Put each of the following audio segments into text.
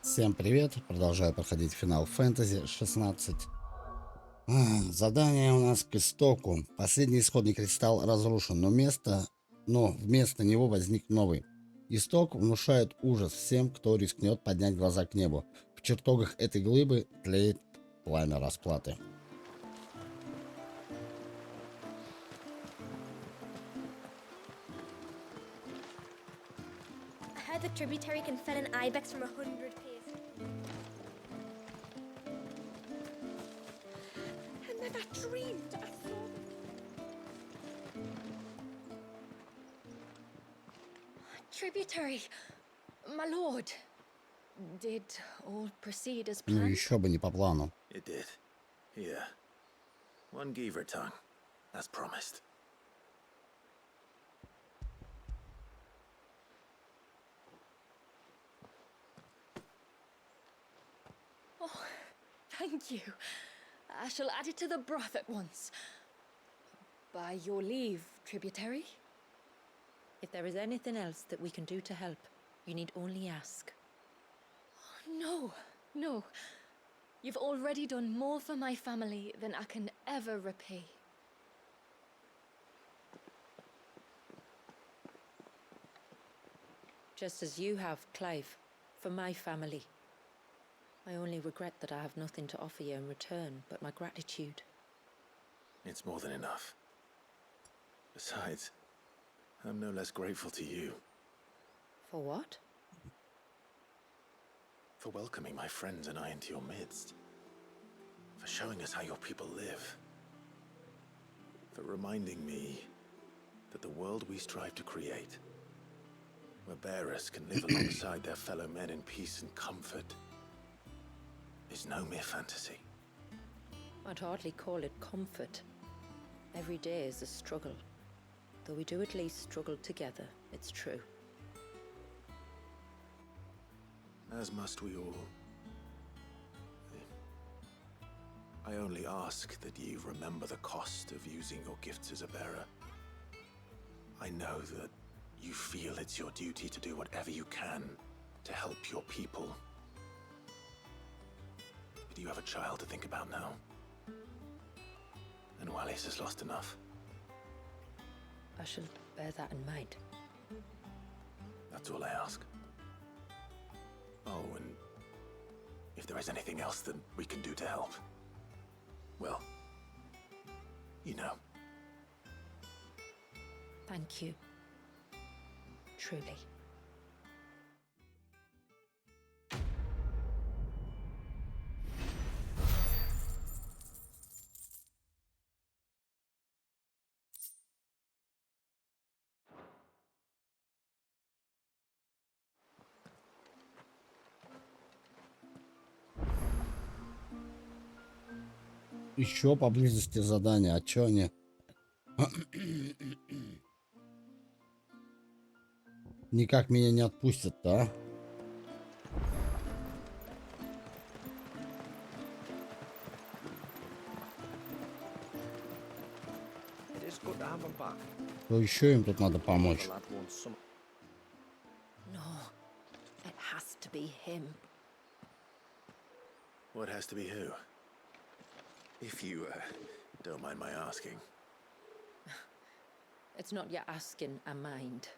Всем привет! Продолжаю проходить финал фэнтези 16. Задание у нас к истоку. Последний исходный кристалл разрушен, но вместо него возник новый. Исток внушает ужас всем, кто рискнет поднять глаза к небу. В чертогах этой глыбы тлеет пламя расплаты. I heard the tributary can fell an ibex from 100 paces. I never dreamed I saw them. Tributary, my lord. Did all proceed as Ну planned? еще бы не по плану. It did. Here. One Geaver tongue, as promised. Oh, thank you. I shall add it to the broth at once. By your leave, tributary. If there is anything else that we can do to help, you need only ask. No, no. You've already done more for my family than I can ever repay. Just as you have, Clive, for my family. I only regret that I have nothing to offer you in return but my gratitude. It's more than enough. Besides, I'm no less grateful to you For what? for welcoming my friends and I into your midst, for showing us how your people live, for reminding me that the world we strive to create, where bearers can live alongside their fellow men in peace and comfort, is no mere fantasy. I'd hardly call it comfort. Every day is a struggle. Though we do at least struggle together, it's true. As must we all. I only ask that you remember the cost of using your gifts as a bearer. I know that you feel it's your duty to do whatever you can to help your people. But you have a child to think about now. And Wallis has lost enough. I shall bear that in mind. That's all I ask. Oh, and if there is anything else that we can do to help, well, you know. Thank you. Truly. Еще поблизости задания. А чё они? Никак меня не отпустят-то, а? It is good to have him back. То еще им тут надо помочь. The lad wants some. No, it has to be him. What has to be who? If you, don't mind my asking. It's not your asking, I mind.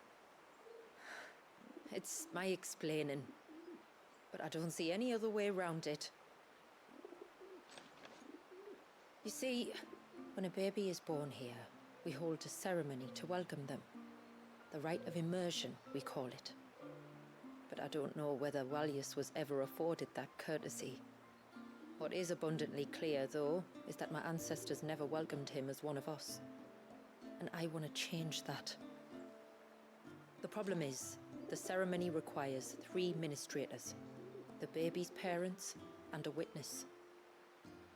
It's my explaining. But I don't see any other way around it. You see, when a baby is born here, we hold a ceremony to welcome them. The rite of immersion, we call it. But I don't know whether Wallius was ever afforded that courtesy. What is abundantly clear, though, is that my ancestors never welcomed him as one of us. And I want to change that. The problem is, the ceremony requires 3 ministrators, the baby's parents and a witness.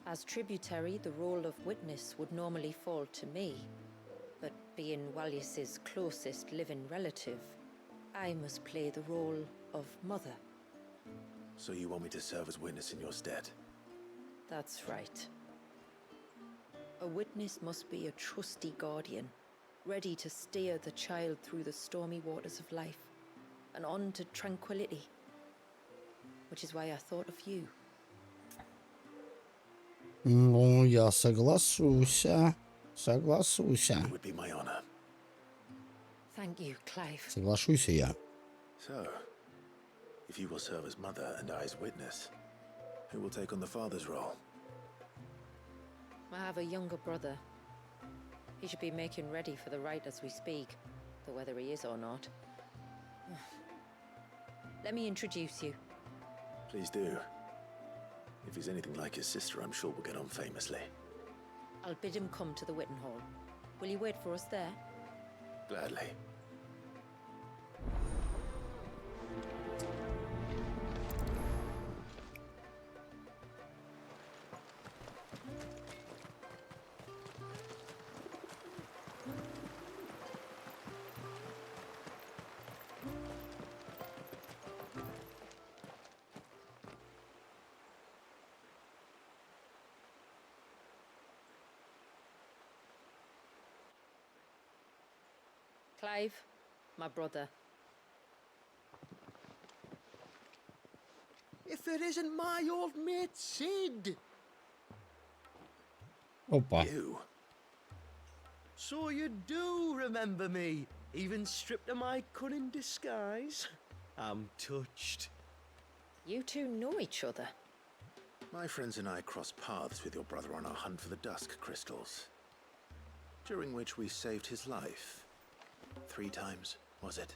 As tributary, the role of witness would normally fall to me, but being Wallius's closest living relative, I must play the role of mother. So you want me to serve as witness in your stead? That's right. A witness must be a trusty guardian, ready to steer the child through the stormy waters of life and on to tranquility. which is why I thought of you. Ну, я соглашуся. Соглашуся. It would be my honor. Thank you, Clive. Соглашуся я. So, if you will serve as mother and I as witness, who will take on the father's role? I have a younger brother. He should be making ready for the rite as we speak, though whether he is or not. Let me introduce you. Please do. If he's anything like his sister, I'm sure we'll get on famously. I'll bid him come to the Witten Hall. Will you wait for us there? Gladly. Clive, my brother. If it isn't my old mate Sid! Опа. You? So you do remember me, even stripped of my cunning disguise? I'm touched. You two know each other. My friends and I crossed paths with your brother on our hunt for the dusk crystals, during which we saved his life. 3 times, was it?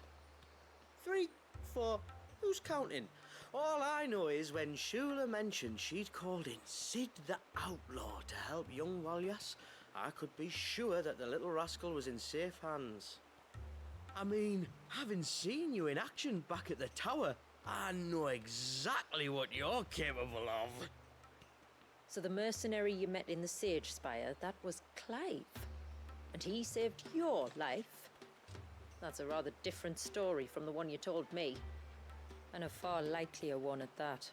3, 4, who's counting? All I know is when Shula mentioned she'd called in Sid the Outlaw to help young Walyas, I could be sure that the little rascal was in safe hands. I mean, having seen you in action back at the tower, I know exactly what you're capable of. So the mercenary you met in the Sage Spire, that was Clive. And he saved your life? That's a rather different story from the one you told me. And a far likelier one at that.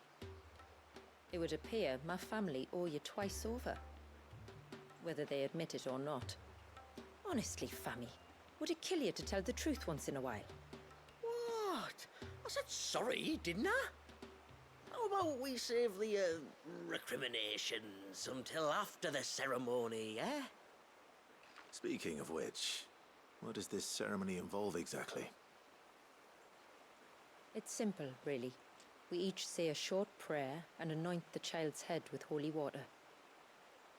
It would appear my family owe you twice over. Whether they admit it or not. Honestly, Fammy, would it kill you to tell the truth once in a while? What? I said sorry, didn't I? How about we save the recriminations until after the ceremony, eh? Speaking of which, what does this ceremony involve exactly? It's simple, really. We each say a short prayer and anoint the child's head with holy water.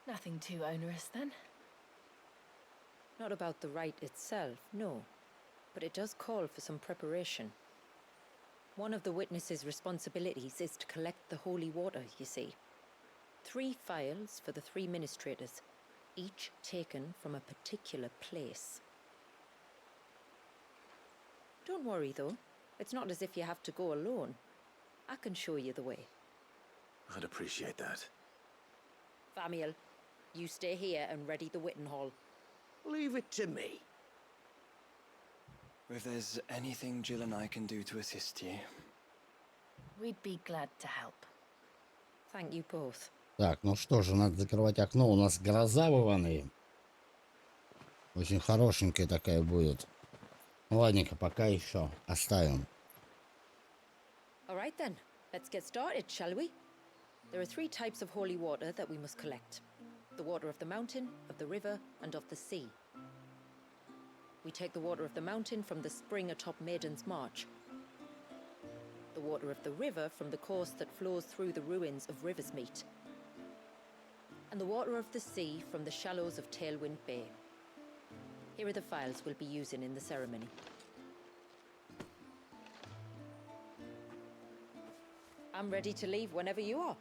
Nothing too onerous then. Not about the rite itself, no. But it does call for some preparation. One of the witness's responsibilities is to collect the holy water, you see. 3 phials for the 3 ministrators, each taken from a particular place. Don't worry, though. It's not as if you have to go alone. I can show you the way. I'd appreciate that. Famiel, you stay here and ready the Witten Hall. Leave it to me. If there's anything Jill and I can do to assist you. We'd be glad to help. Thank you both. Так, ну что же, надо закрывать окно. У нас гроза в Иванове. Очень хорошенькая такая будет. Ну, ладненько, пока еще оставим. All right then, let's get started, shall we? There are 3 types of holy water that we must collect. The water of the mountain, of the river, and of the sea. We take the water of the mountain from the spring atop Maiden's March. The water of the river from the course that flows through the ruins of Riversmeet. And the water of the sea from the shallows of Tailwind Bay. Here are the phials we'll be using in the ceremony. I'm ready to leave whenever you are.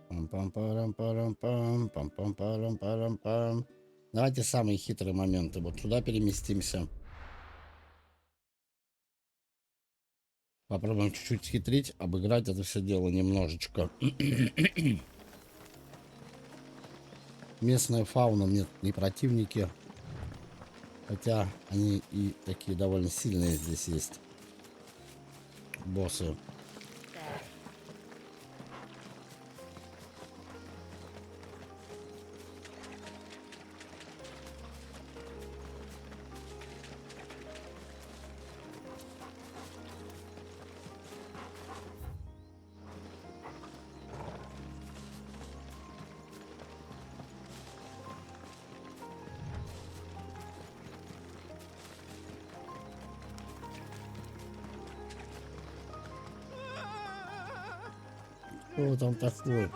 Пам-пам-парам-парам-пам, пам-пам-парам-парам-пам. Давайте самые хитрые моменты. Вот туда переместимся. Попробуем чуть-чуть схитрить, обыграть это все дело немножечко. Местная фауна, нет, не противники. Хотя они и такие довольно сильные здесь есть. Боссы. Кто там такой?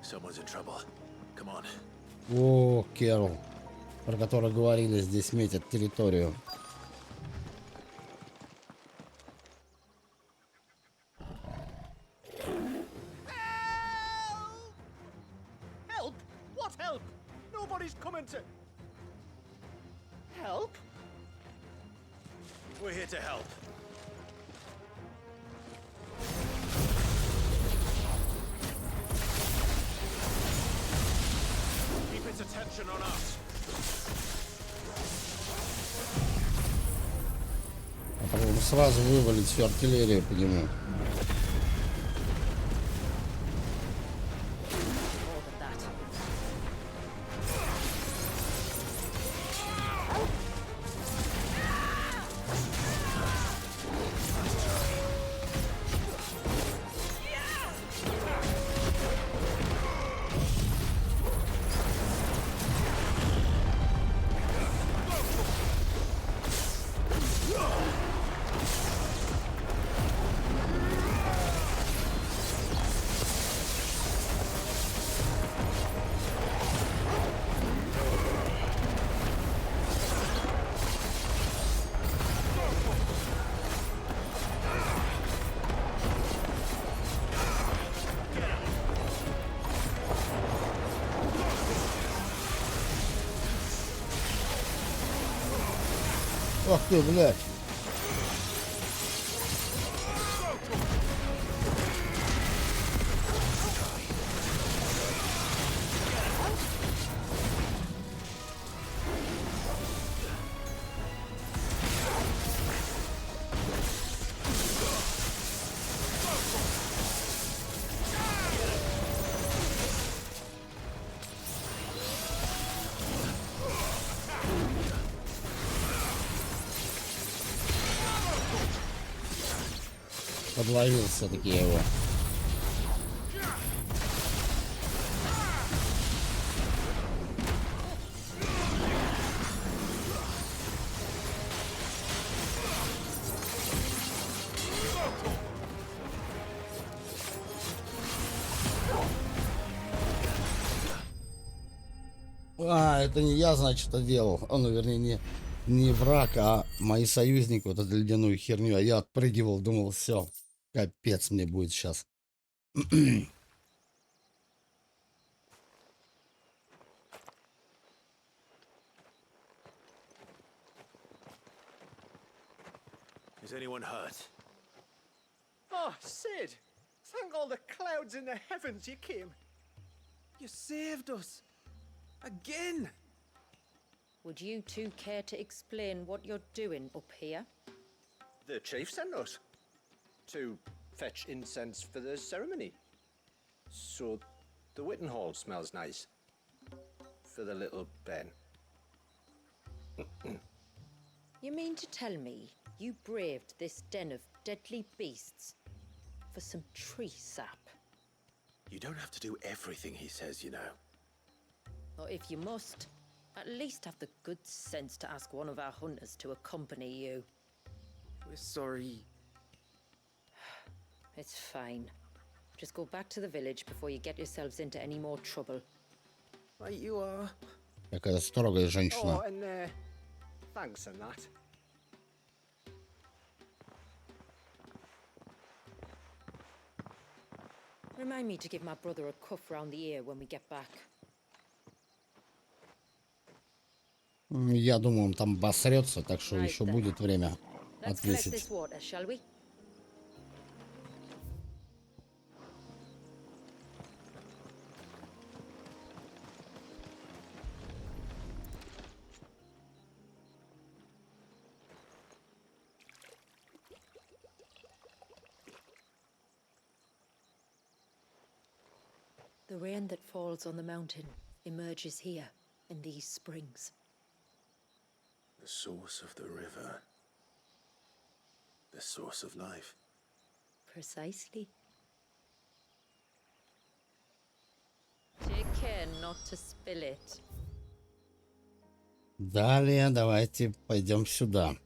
Someone's in trouble. Come on. О, Керл, про который говорили, здесь метят территорию. Help? What help? Nobody's coming to... Help? We're here to help. Keep its attention on us. А потом сразу вывалить всю артиллерию по нему. More than that. Ах ты, блядь. Подловил все-таки я его. А, это не я, значит, это делал. Он, вернее, не враг, а мои союзники, вот эту ледяную херню. А я отпрыгивал, думал, все, капец мне будет сейчас. Is anyone hurt? Oh, Sid! Thank all the clouds in the heavens you came. You saved us. Again! Would you two care to explain what you're doing up here? The chief sent us to fetch incense for the ceremony. So the Witten Hall smells nice. For the little Ben. You mean to tell me you braved this den of deadly beasts for some tree sap? You don't have to do everything he says, you know. Or if you must, at least have the good sense to ask one of our hunters to accompany you. We're sorry. It's fine. Just go back to the village before you get yourselves into any more trouble. Right you are. Какая строгая женщина. Oh, and thanks and that. Remind me to give my brother a cuff round the ear when we get back. Я думаю, он там обосрется, так что Right еще then. будет время Let's collect отвесить. this water, shall we? The rain that falls on the mountain emerges here in these springs. The source of the river. The source of life. Precisely. Take care not to spill it. Далее давайте пойдем сюда.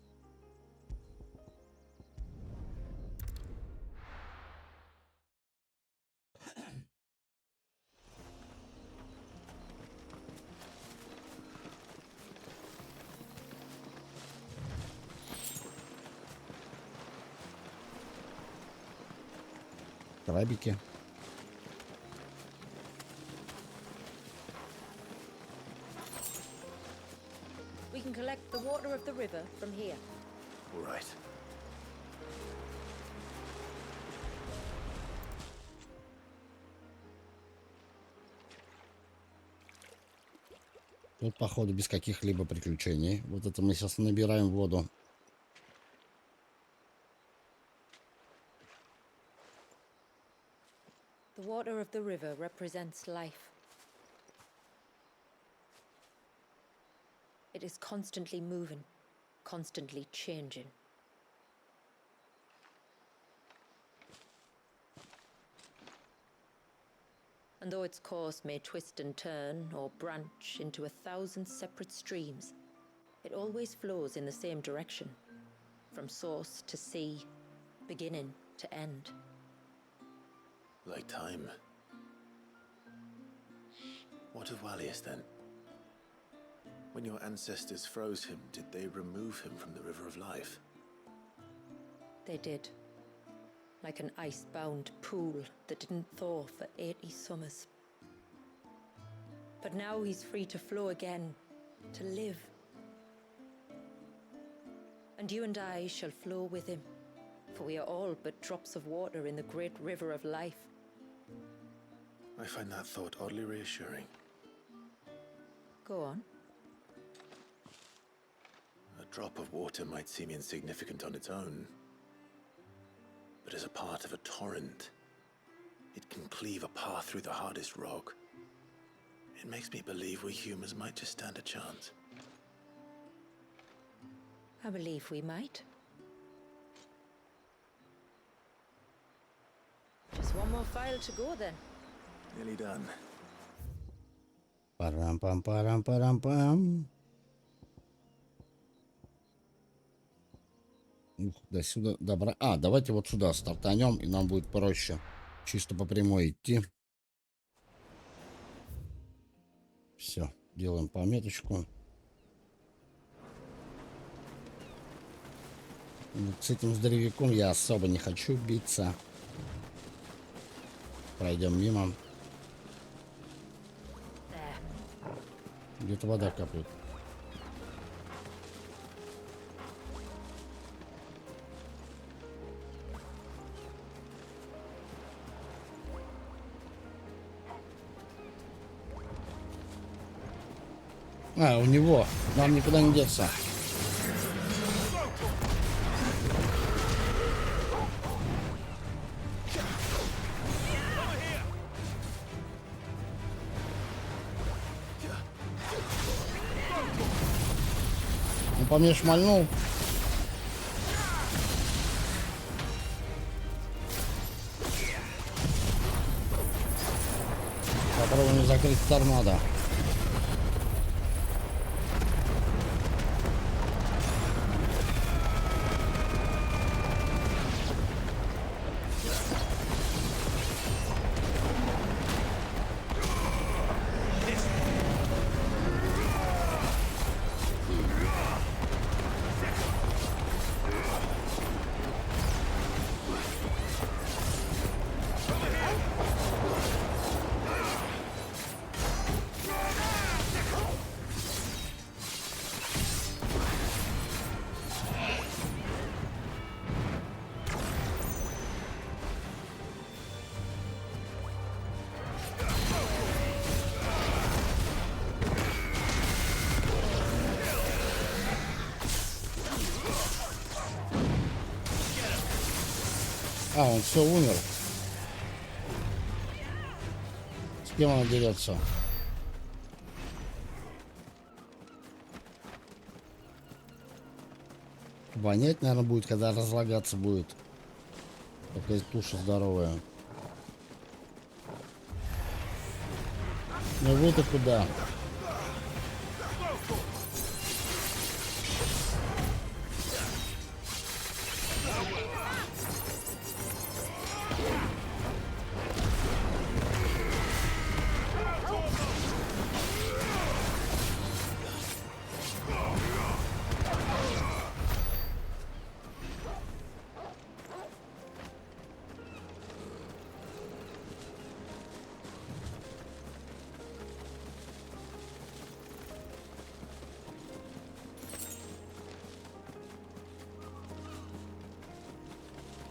Крабики. We can collect the water of the river from here. All right. Тут, походу, без каких-либо приключений. Вот это мы сейчас набираем воду. The water of the river represents life. It is constantly moving, constantly changing. And though its course may twist and turn or branch into 1,000 separate streams, it always flows in the same direction, from source to sea, beginning to end. Like time. What of Wallius then? When your ancestors froze him, did they remove him from the River of Life? They did. Like an ice-bound pool that didn't thaw for 80 summers. But now he's free to flow again, to live. And you and I shall flow with him, for we are all but drops of water in the great river of life. I find that thought oddly reassuring. Go on. A drop of water might seem insignificant on its own, but as a part of a torrent, it can cleave a path through the hardest rock. It makes me believe we humans might just stand a chance. I believe we might. Just one more file to go then. Nearly done. Парам-пам-парам-парам-пам. Ух, до сюда добра. А, давайте вот сюда стартанем, и нам будет проще. Чисто по прямой идти. Все, делаем пометочку. Вот с этим здоровяком я особо не хочу биться. Пройдем мимо. Где-то вода капает. А, у него. Нам никуда не деться. Он по мне шмальнул. Попробуем закрыть торнадо. А, он все умер. С кем он дерется? Вонять, наверное, будет, когда разлагаться будет. Такая туша здоровая. Ну вы-то куда?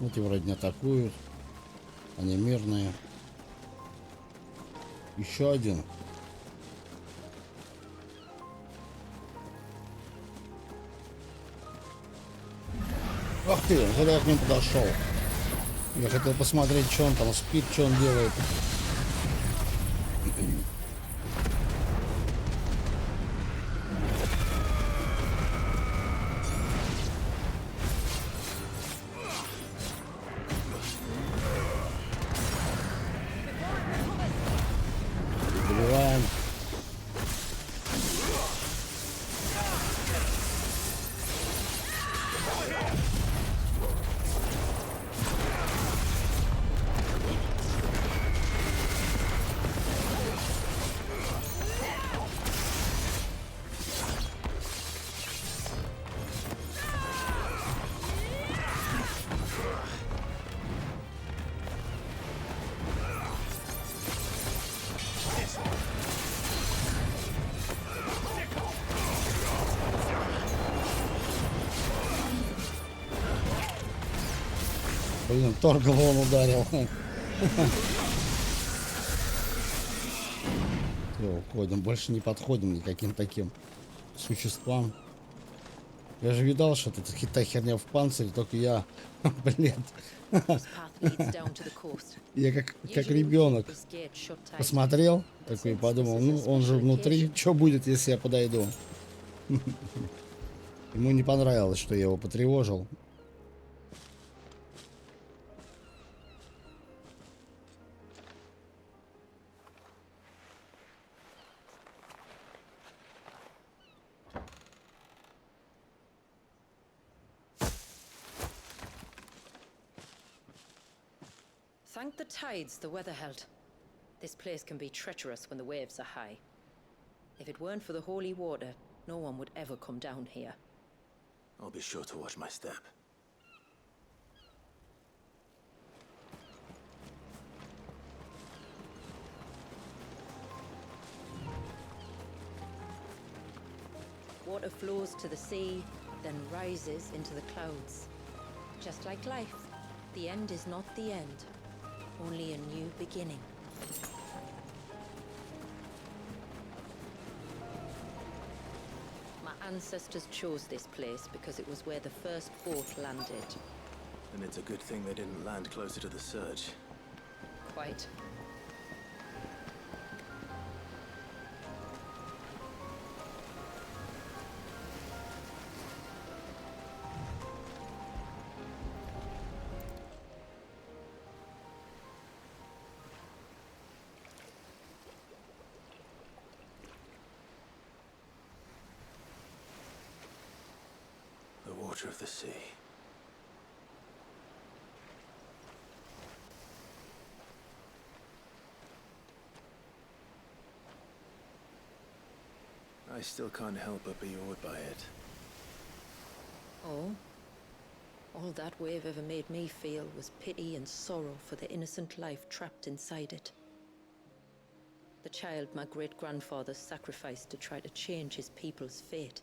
Эти вроде не атакуют. Они мирные. Еще один. Ах ты, когда я к нему подошел. Я хотел посмотреть, что он там спит, что он делает. Добиваем. Блин, торгово он ударил. Все, уходим. Больше не подходим никаким таким существам. Я же видал, что это та херня в панцире, только я, блин, This path leads down to the coast. я как Usually we keep ребенок this gate shut tight. посмотрел, такой since подумал, this is a ну он же special внутри, occasion. что будет, если я подойду? Ему не понравилось, что я его потревожил. Thank the tides the weather held. This place can be treacherous when the waves are high. If it weren't for the holy water, no one would ever come down here. I'll be sure to watch my step. Water flows to the sea, then rises into the clouds. Just like life, the end is not the end, only a new beginning. My ancestors chose this place because it was where the first boat landed. And it's a good thing they didn't land closer to the surge. Quite. The water of the sea. I still can't help but be awed by it. Oh? All that wave ever made me feel was pity and sorrow for the innocent life trapped inside it. The child my great-grandfather sacrificed to try to change his people's fate.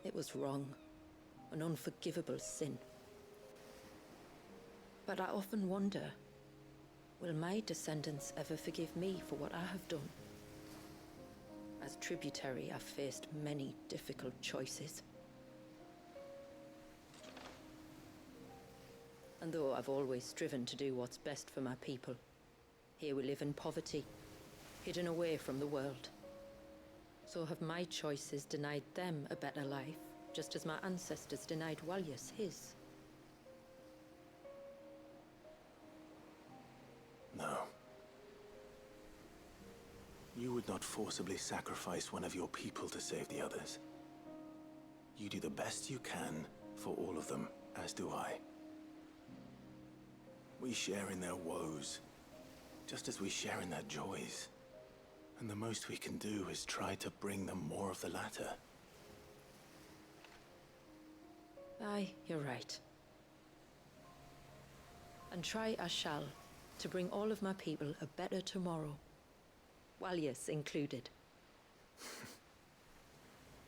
It was wrong, an unforgivable sin. But I often wonder, will my descendants ever forgive me for what I have done? As tributary, I've faced many difficult choices. And though I've always striven to do what's best for my people, here we live in poverty, hidden away from the world. So have my choices denied them a better life, just as my ancestors denied Walyas his? No. You would not forcibly sacrifice one of your people to save the others. You do the best you can for all of them, as do I. We share in their woes, just as we share in their joys. And the most we can do is try to bring them more of the latter. Aye, you're right. And try I shall, to bring all of my people a better tomorrow. Walyas included.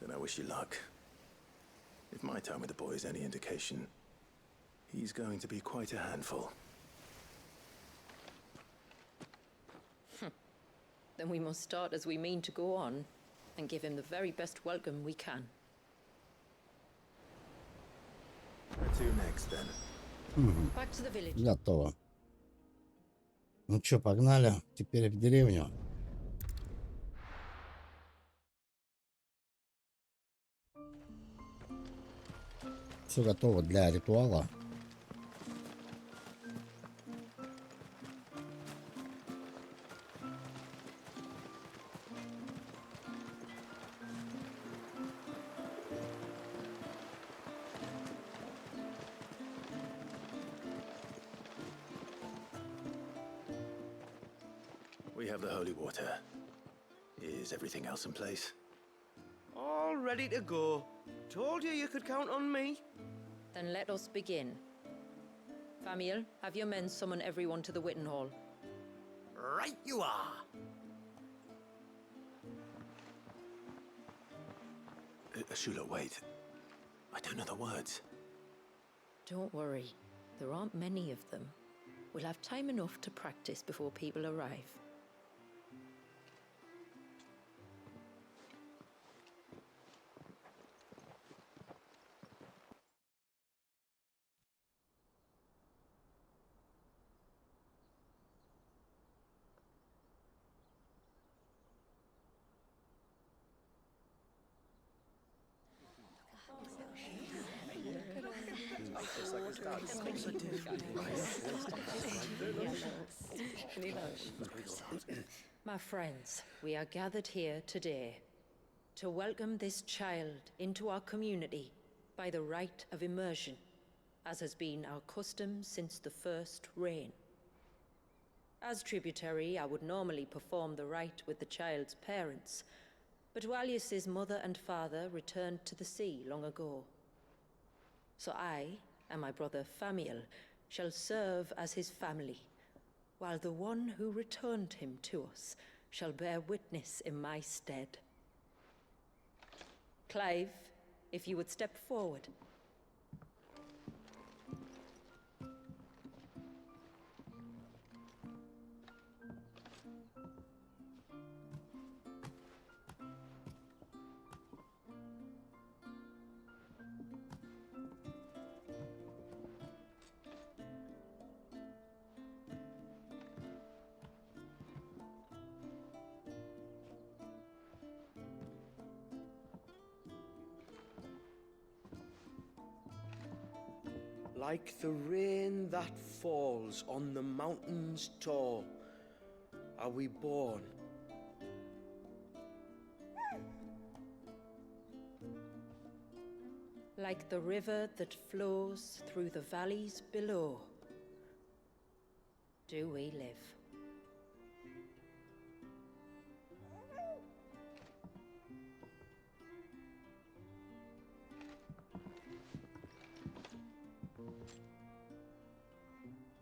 Then I wish you luck. If my time with the boy is any indication, He's going to be quite a handful. Then we must start as we mean to go on, and give him the very best welcome we can. Where to next, then? Back to the village. Готово. Ну чё, погнали. Теперь в деревню. Все готово для ритуала. We have the holy water. Is everything else in place? All ready to go. Told you could count on me. Then let us begin. Famiel, have your men summon everyone to the Witten Hall. Right you are. Shula, wait. I don't know the words. Don't worry, there aren't many of them. We'll have time enough to practice before people arrive. My friends, we are gathered here today to welcome this child into our community by the rite of immersion, as has been our custom since the first reign. As tributary, I would normally perform the rite with the child's parents, but Walius's mother and father returned to the sea long ago. So I and my brother Famiel shall serve as his family, while the one who returned him to us shall bear witness in my stead. Clive, if you would step forward. Like the rain that falls on the mountains tall, are we born. Like the river that flows through the valleys below, do we live.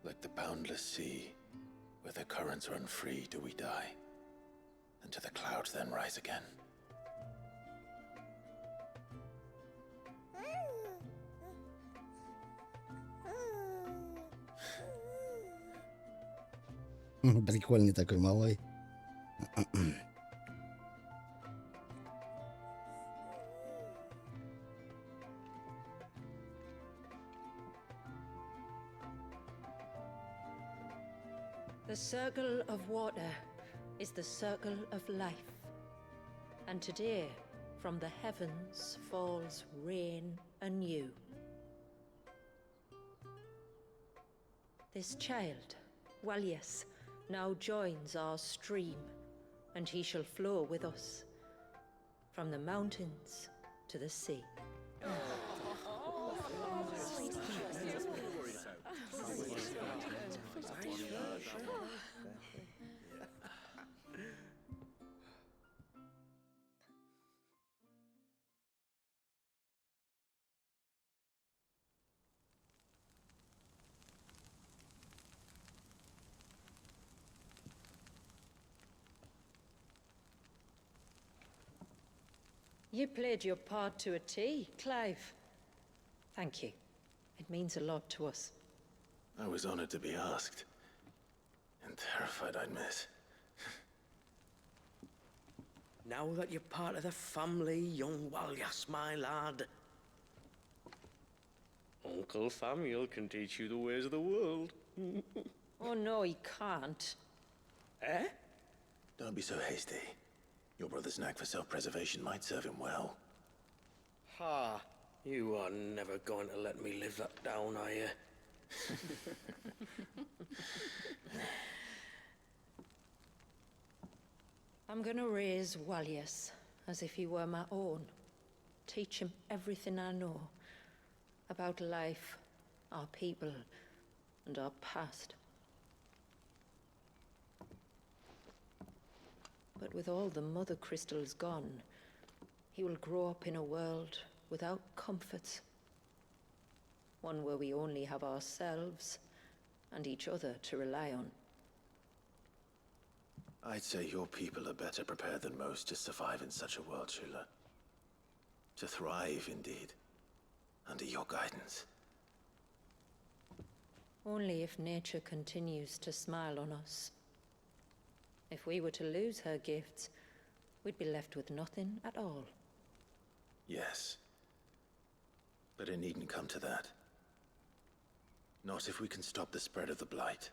Like the boundless sea, where the currents run free, do we die, and to the clouds then rise again. Прикольный такой малой. The circle of water is the circle of life. And today, from the heavens falls rain anew. This child, Walius, now joins our stream, and he shall flow with us from the mountains to the sea. You played your part to a T, Clive. Thank you. It means a lot to us. I was honored to be asked. And terrified I'd miss. Now that you're part of the family, young Walyas, my lad. Uncle Samuel can teach you the ways of the world. Oh no, he can't. Eh? Don't be so hasty. Your brother's knack for self-preservation might serve him well. Ha! You are never going to let me live that down, are you? I'm gonna raise Walyas as if he were my own. Teach him everything I know about life, our people, and our past. But with all the mother crystals gone, he will grow up in a world without comforts. One where we only have ourselves and each other to rely on. I'd say your people are better prepared than most to survive in such a world, Shula. To thrive, indeed, under your guidance. Only if nature continues to smile on us. If we were to lose her gifts, we'd be left with nothing at all. Yes. But it needn't come to that. Not if we can stop the spread of the blight.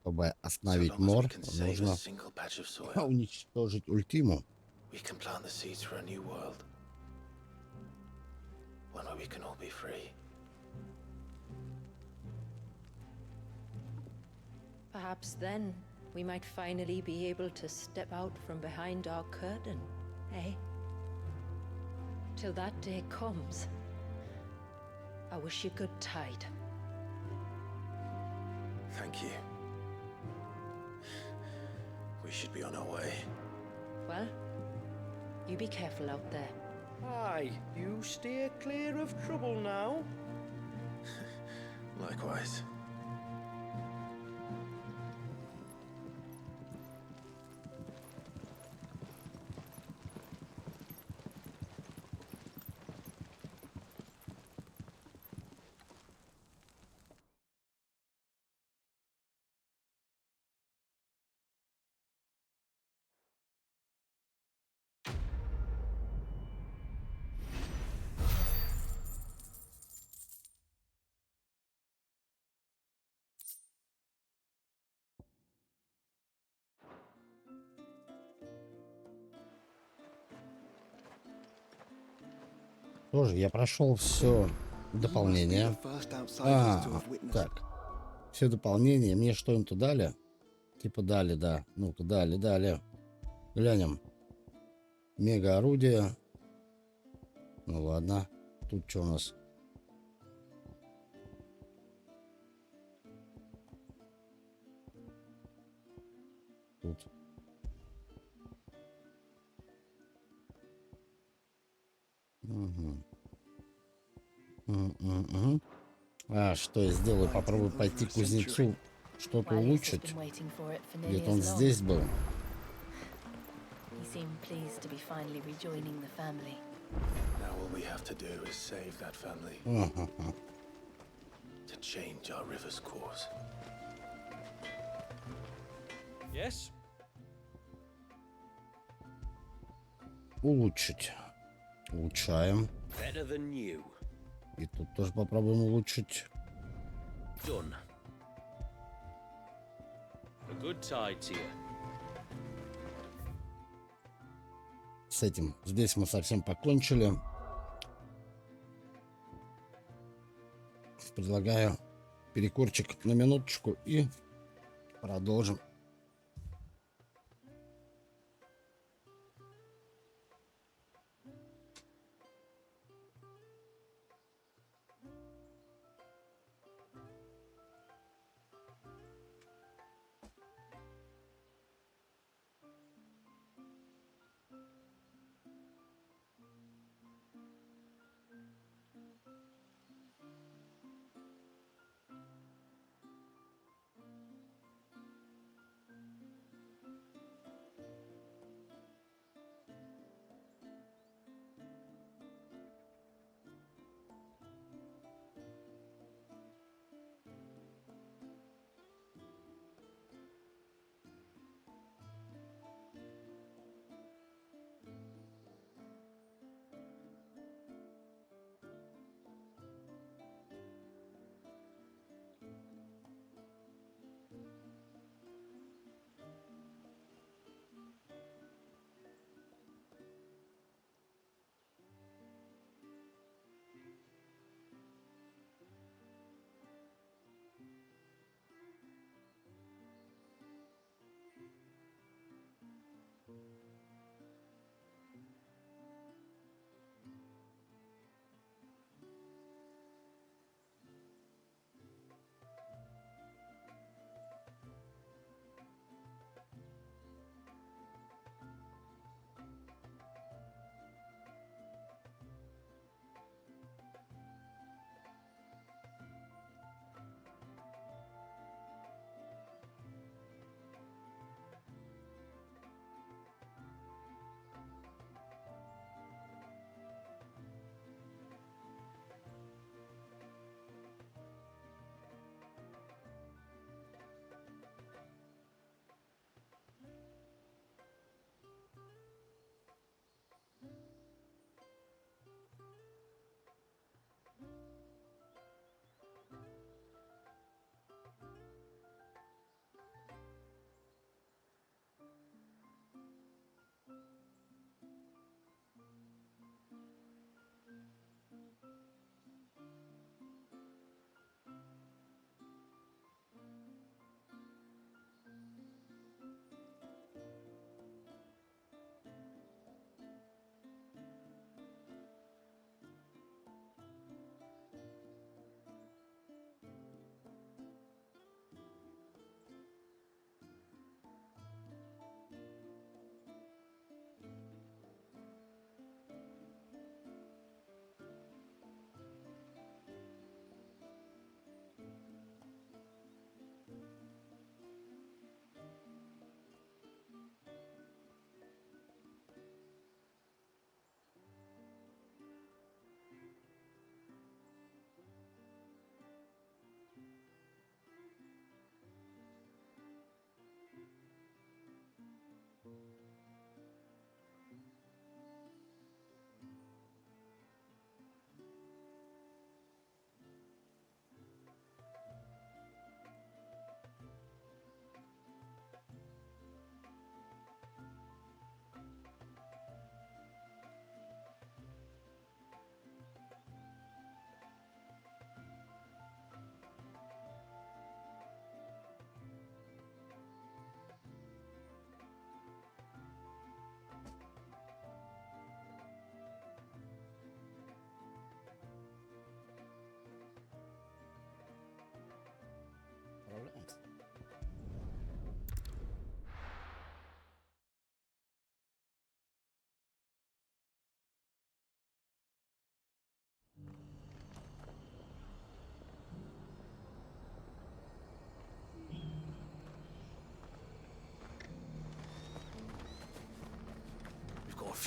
Чтобы So остановить long as we мор, can save a нужно single patch of soil, уничтожить ультиму. we can plant the seeds for a new world. One where we can all be free. Perhaps then we might finally be able to step out from behind our curtain, eh? Till that day comes, I wish you good tide. Thank you. We should be on our way. Well, you be careful out there. Aye, you steer clear of trouble now. Likewise. Тоже я прошел все дополнение. Так. Все дополнения. Мне что-нибудь дали? Типа дали, да. Ну-ка, дали. Глянем. Мега орудие. Ну ладно. Тут что у нас? Тут. Угу. А, что я сделаю? Попробую пойти к кузнецу, что-то улучшить. Где-то он здесь был. Now all we have to do is save that family. To change our river's course. Yes? Улучшить. Улучшаем. Better than you. И тут тоже попробуем улучшить. Done. A good tide to you. С этим. Здесь мы совсем покончили. Предлагаю перекурчик на минуточку и продолжим.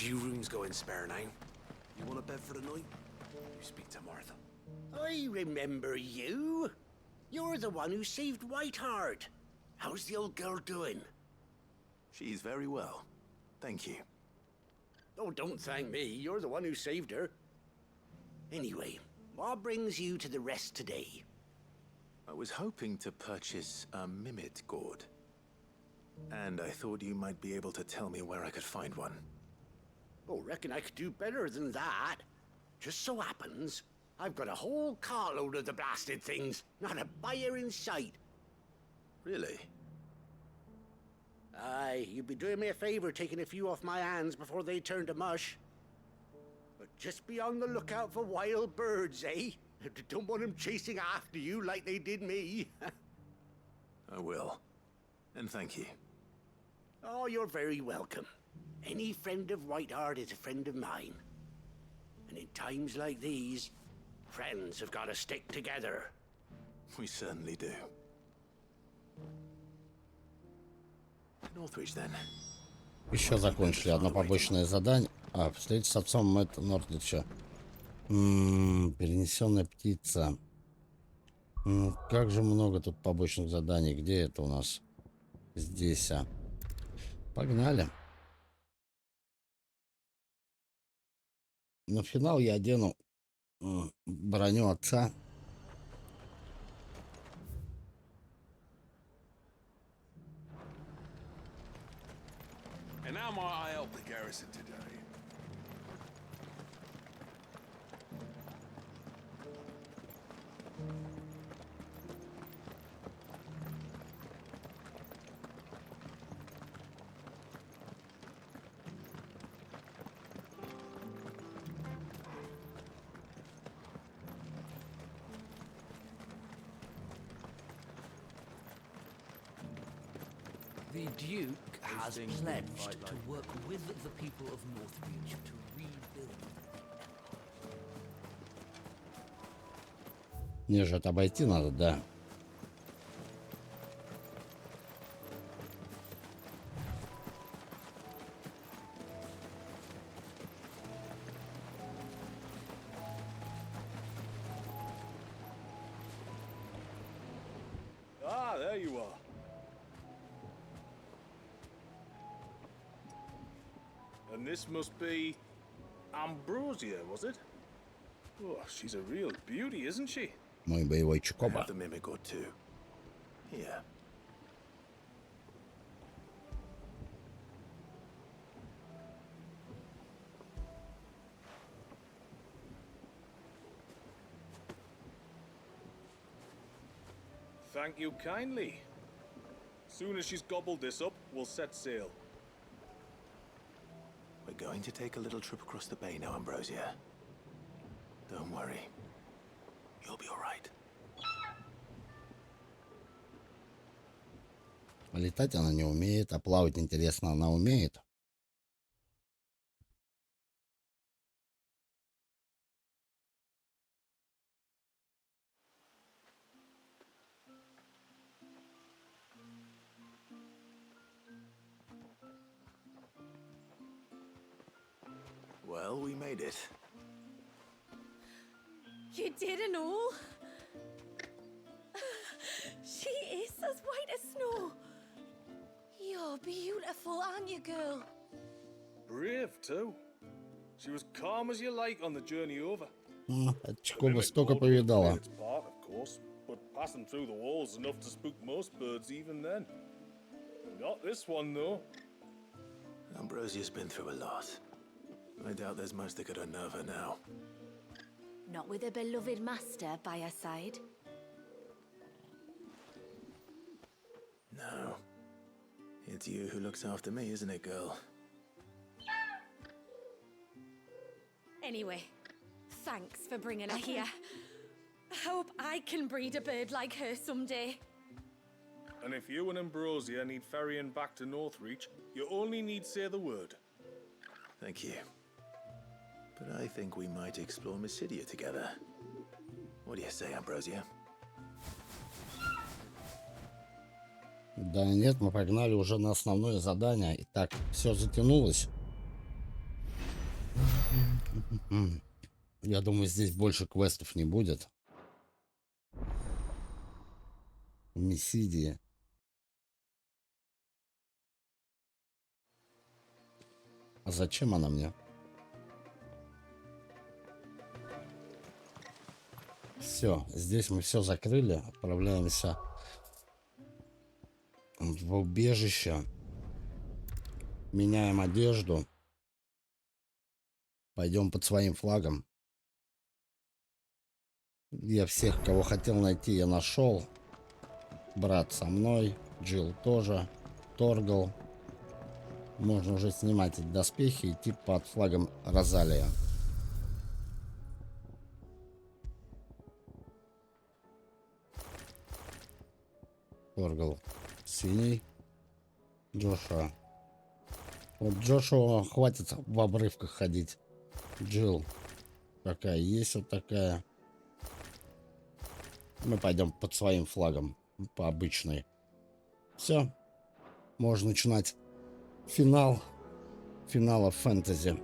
few rooms going spare now. You want a bed for the night? You speak to Martha. I remember you. You're the one who saved Whiteheart. How's the old girl doing? She's very well. Thank you. Oh, don't thank me. You're the one who saved her. Anyway, what brings you to the rest today? I was hoping to purchase a mimid gourd. And I thought you might be able to tell me where I could find one. Oh, reckon I could do better than that. Just so happens, I've got a whole carload of the blasted things. Not a buyer in sight. Really? Aye, you'd be doing me a favor taking a few off my hands before they turn to mush. But just be on the lookout for wild birds, eh? Don't want them chasing after you like they did me. I will. And thank you. Oh, you're very welcome. Any friend of Whiteheart is a friend of mine. And in times like these, friends have got to stick together. We certainly do. Northridge, then. Еще закончили одно побочное задание. А, встретить с отцом Мэтта Нордича. Перенесенная птица. Как же много тут побочных заданий. Где это у нас? Здесь, а. Погнали. На финал я одену броню отца. And how might I help the garrison today? The Duke has pledged to work with the people of Northreach to rebuild. Мне же это обойти надо, да. Ah, there you are. And this must be Ambrosia, was it? Oh, she's a real beauty, isn't she? Мой боевой I Чукоба. have the mimic gourd too. Here. Thank you kindly. Soon as she's gobbled this up, we'll set sail. We're going to take a little trip across the bay now, Ambrosia. Don't worry. You'll be all right. Летать она не умеет, а плавать, интересно, она умеет. Well, we made it. You didn't know? She is as white as snow. You're beautiful, aren't you, girl? Brave, too. She was calm as you like on the journey over. Чукоба столько повидала. Its part, of course, but passing through the walls enough to spook most birds even then. Not this one, though. Ambrosia's been through a lot. I doubt there's much that could unnerve her now. Not with a beloved master by her side. No. It's you who looks after me, isn't it, girl? Anyway, thanks for bringing her here. Hope I can breed a bird like her someday. And if you and Ambrosia need ferrying back to Northreach, you only need say the word. Thank you. But I think we might explore Mysidia together. What do you say, Ambrosia? Да нет, мы погнали уже на основное задание. Итак, все затянулось. Я думаю, здесь больше квестов не будет. В Мессидии. А зачем она мне? Все, здесь мы все закрыли. Отправляемся в убежище. Меняем одежду. Пойдем под своим флагом. Я всех, кого хотел найти, я нашел. Брат со мной. Джилл тоже. Торгал. Можно уже снимать эти доспехи и идти под флагом Розалия. Торгал синий. Джошуа. Вот Джошуа хватит в обрывках ходить. Джилл такая есть, вот такая. Мы пойдем под своим флагом. По обычной. Все. Можно начинать финал. Финала фэнтези.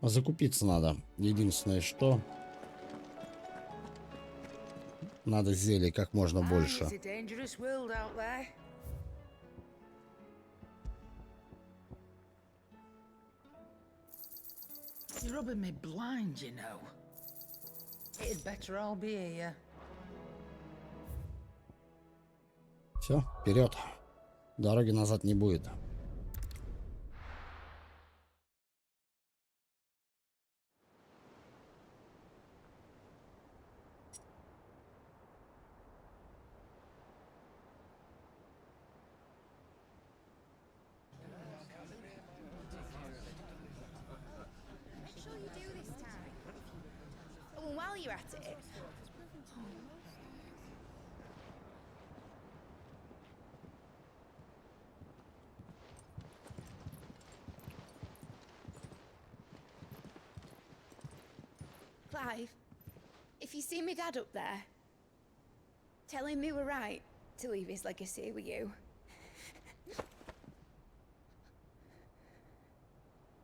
Закупиться надо. Единственное, что надо зелий как можно больше. You're rubbing me blind, you know. It'd better all be here. Все, вперед. Дороги назад не будет. Sure you do this time. Oh, and while you're at it. Clive, if you see me dad up there, tell him we were right to leave his legacy with you.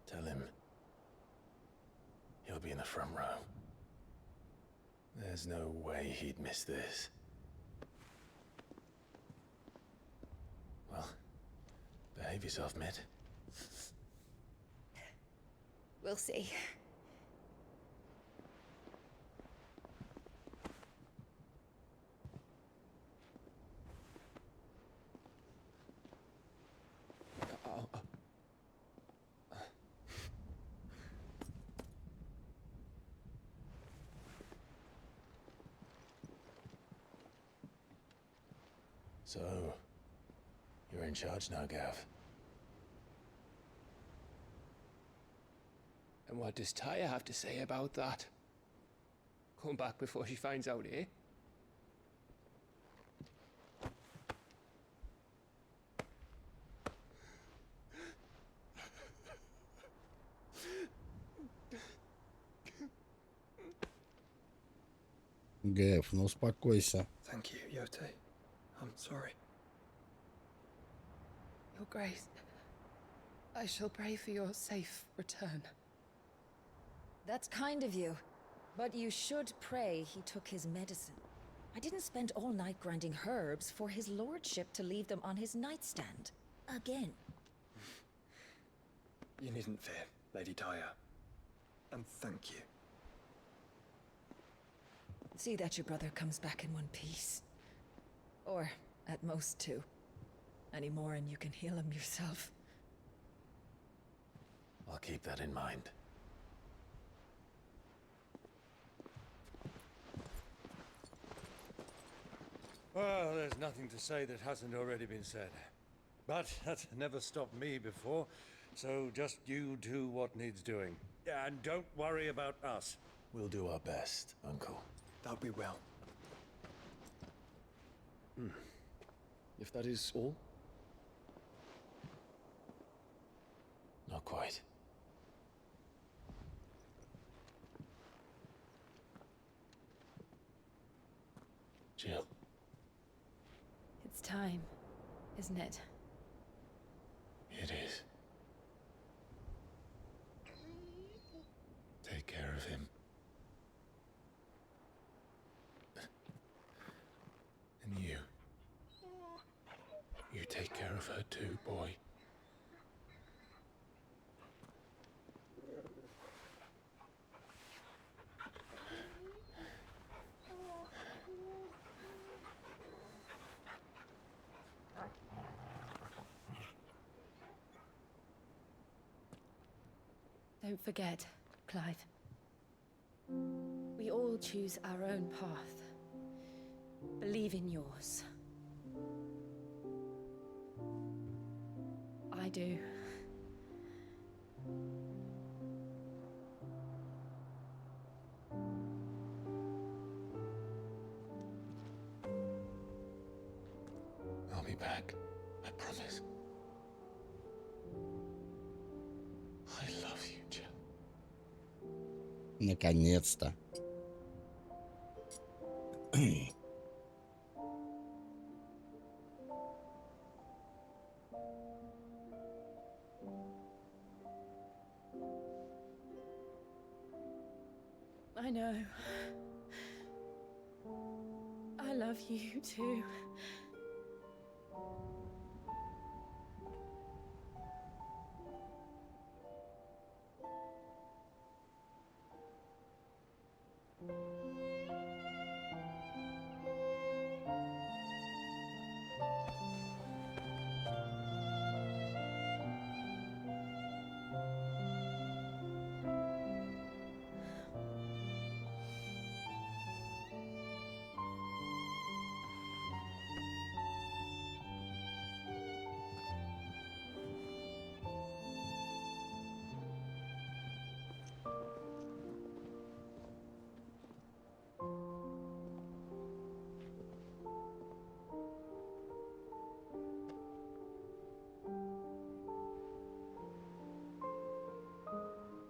Tell him he'll be in the front row. There's no way he'd miss this. Well, behave yourself, Mitt. We'll see. So, you're in charge now, Gav. And what does Tyre have to say about that? Come back before she finds out, eh? Гэв, ну успокойся. Thank you, Yote. I'm sorry. Your Grace, I shall pray for your safe return. That's kind of you. But you should pray he took his medicine. I didn't spend all night grinding herbs for his lordship to leave them on his nightstand. Again. You needn't fear, Lady Tyre. And thank you. See that your brother comes back in one piece. Or, at most, two. Any more and you can heal him yourself. I'll keep that in mind. Well, there's nothing to say that hasn't already been said. But that's never stopped me before, so just you do what needs doing. And don't worry about us. We'll do our best, Uncle. That we will. If that is all? Not quite. Jill. It's time, isn't it? it is. Take care of him. And you. You take care of her too, boy. Don't forget, Clive. We all choose our own path. Believe in yours. I do. I'll be back. I promise. I love you, Jill. Наконец-то. I know. I love you too.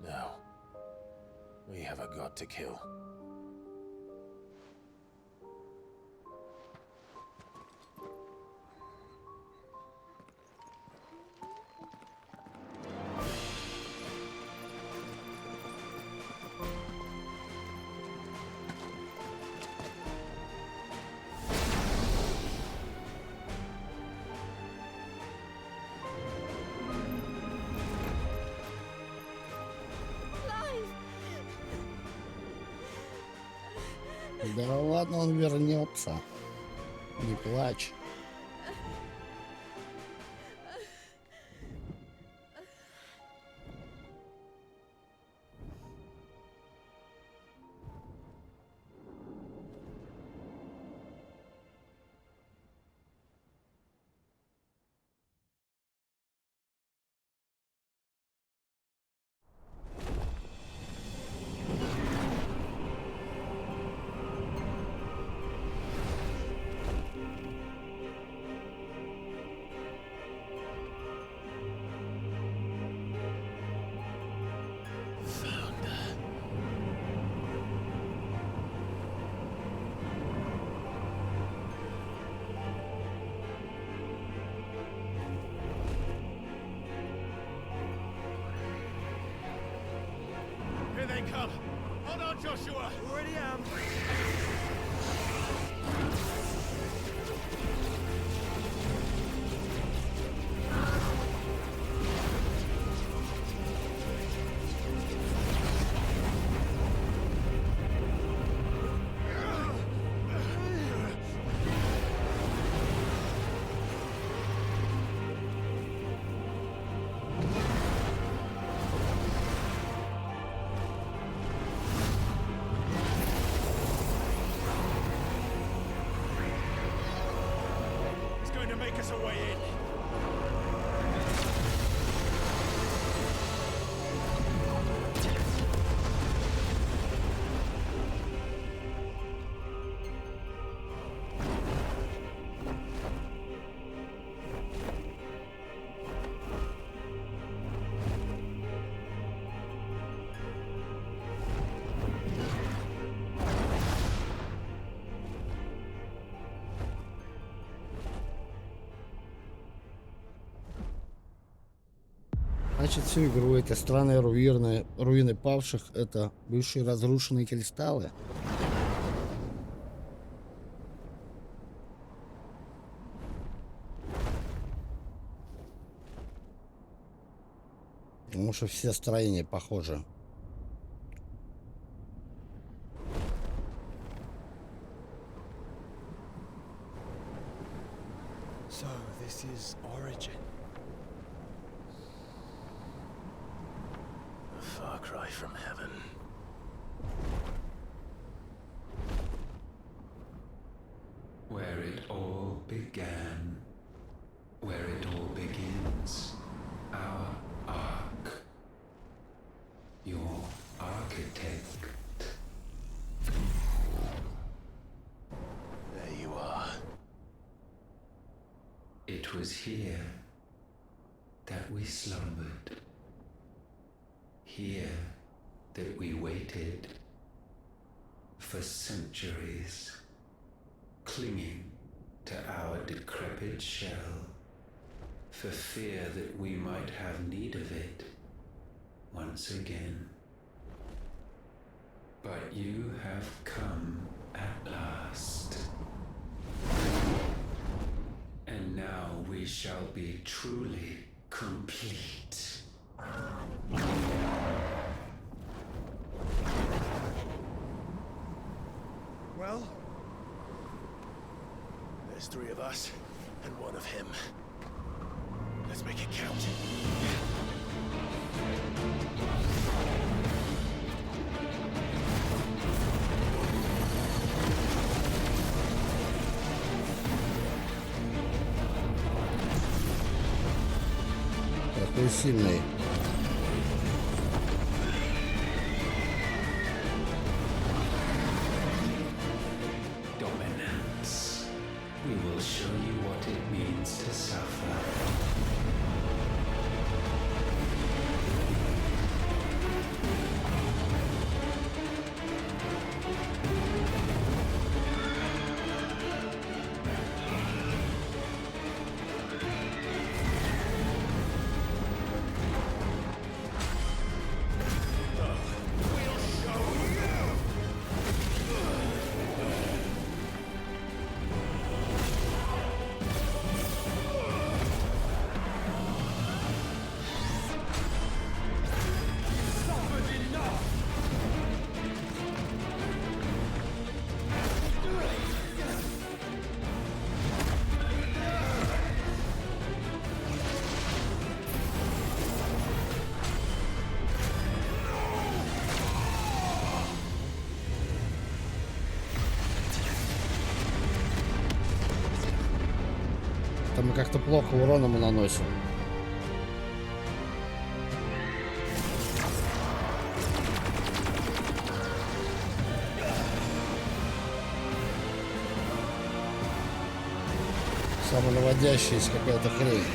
Now, we have a god to kill. Да ладно, он вернется. Не плачь. Here they come! Hold on, Joshua! Already am. He's going to make us a way in. Значит, всю игру эти странные руины павших — это бывшие разрушенные кристаллы. Потому что все строения похожи. So, this is Origin. A far cry from heaven. Where it all began, where it all begins, our ark, your architect. There you are. It was here that we slumbered, here that we waited for centuries, clinging to our decrepit shell, for fear that we might have need of it once again. But you have come at last. And now we shall be truly complete. Well, there's 3 of us and 1 of him. Let's make it count. Такой сильный. Dominance. We will show you what it means to suffer. Там мы как-то плохо урона мы наносим. Самонаводящаяся какая-то хрень.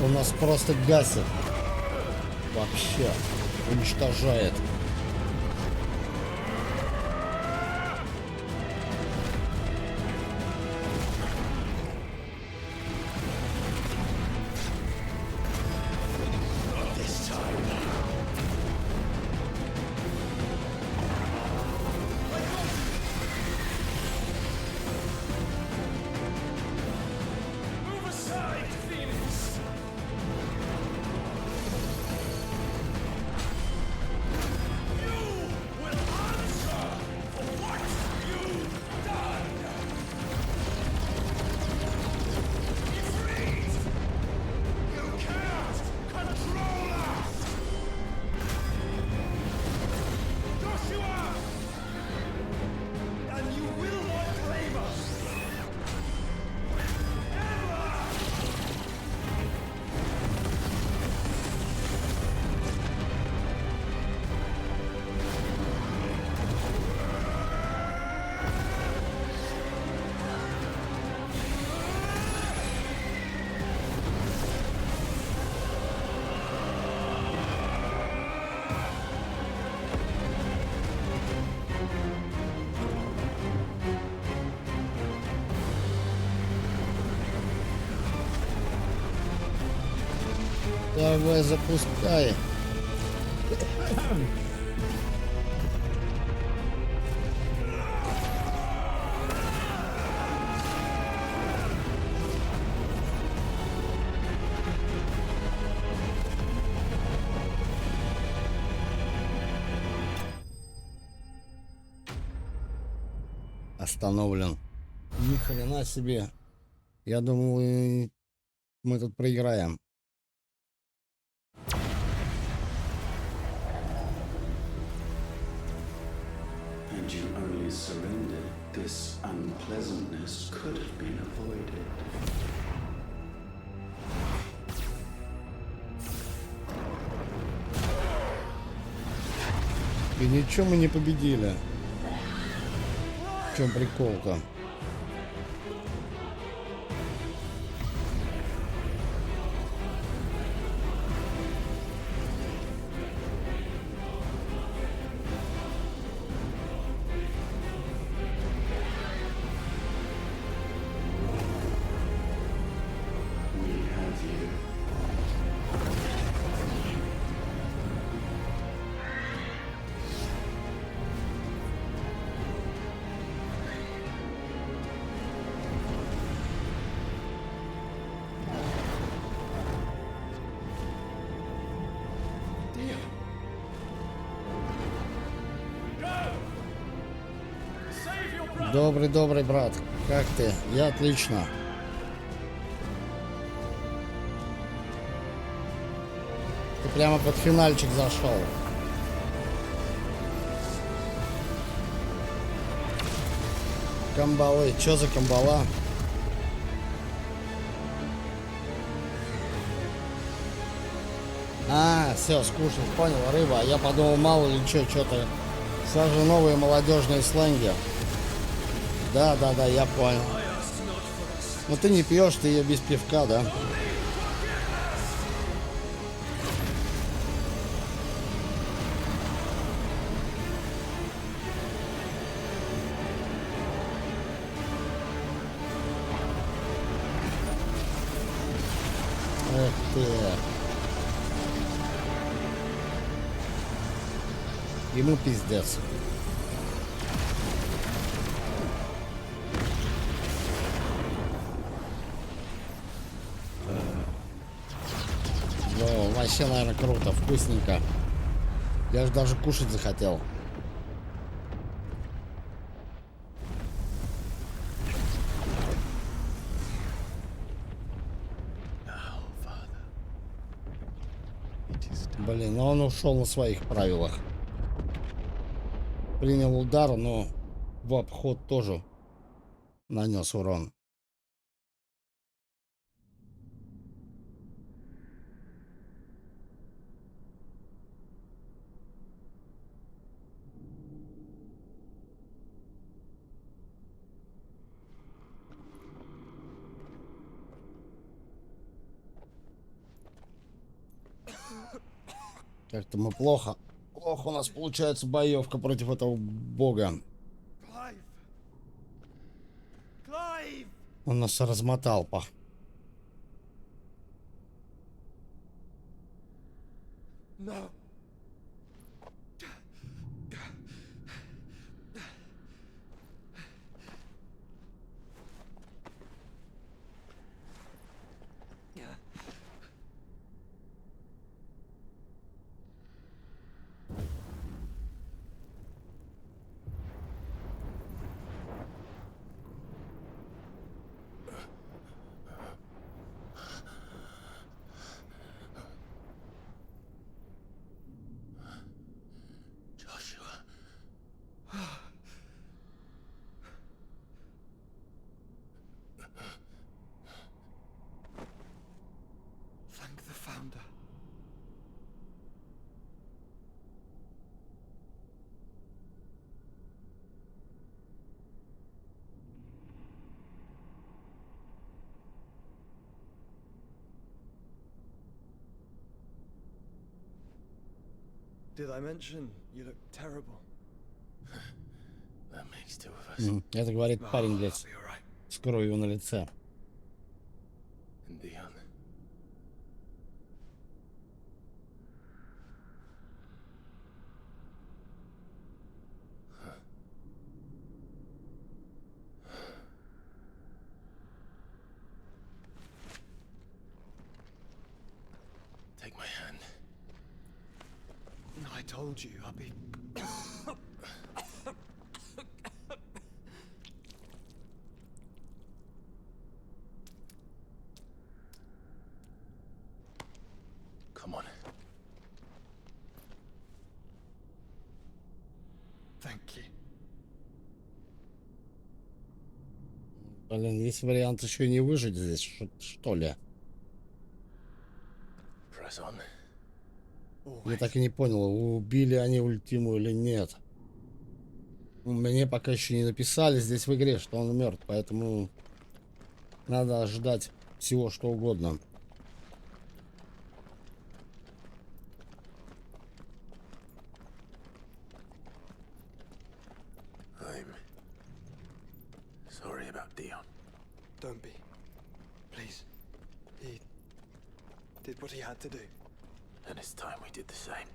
У нас просто гасит. Вообще уничтожает. Давай, запускай. Остановлен. Ни хрена себе. Я думал, мы тут проиграем. And you only surrendered. This unpleasantness could have been avoided. И ничего мы не победили. В чем прикол-то? We have you. Добрый брат. Как ты? Я отлично. Ты прямо под финальчик зашел. Камбалы. Чё за камбала? А, все, скушал, понял, рыба. А я подумал, мало ли что-то. Сразу новые молодежные сленги. Да, я понял. Но ты не пьешь, ты ее без пивка, да? Эх ты. Ему пиздец. Вообще, наверное, круто, вкусненько. Я же даже кушать захотел. Блин, ну он ушел на своих правилах. Принял удар, но в обход тоже нанес урон. Как-то мы плохо у нас получается боевка против этого бога. Он нас размотал, па. No. Thank the founder. Did I mention you look terrible? That makes two of us. Это говорит парень, блядь, с кровью на лице. And Dion. told you I'll be... Come on. Thank you. Блин, есть вариант еще не выжить здесь, что ли? Press on. Я так и не понял, убили они ультиму или нет. Мне пока еще не написали здесь в игре, что он мертв, поэтому надо ожидать всего что угодно. I'm sorry about Dion. Don't be. Please. He did what he had to do. And it's time we did the same.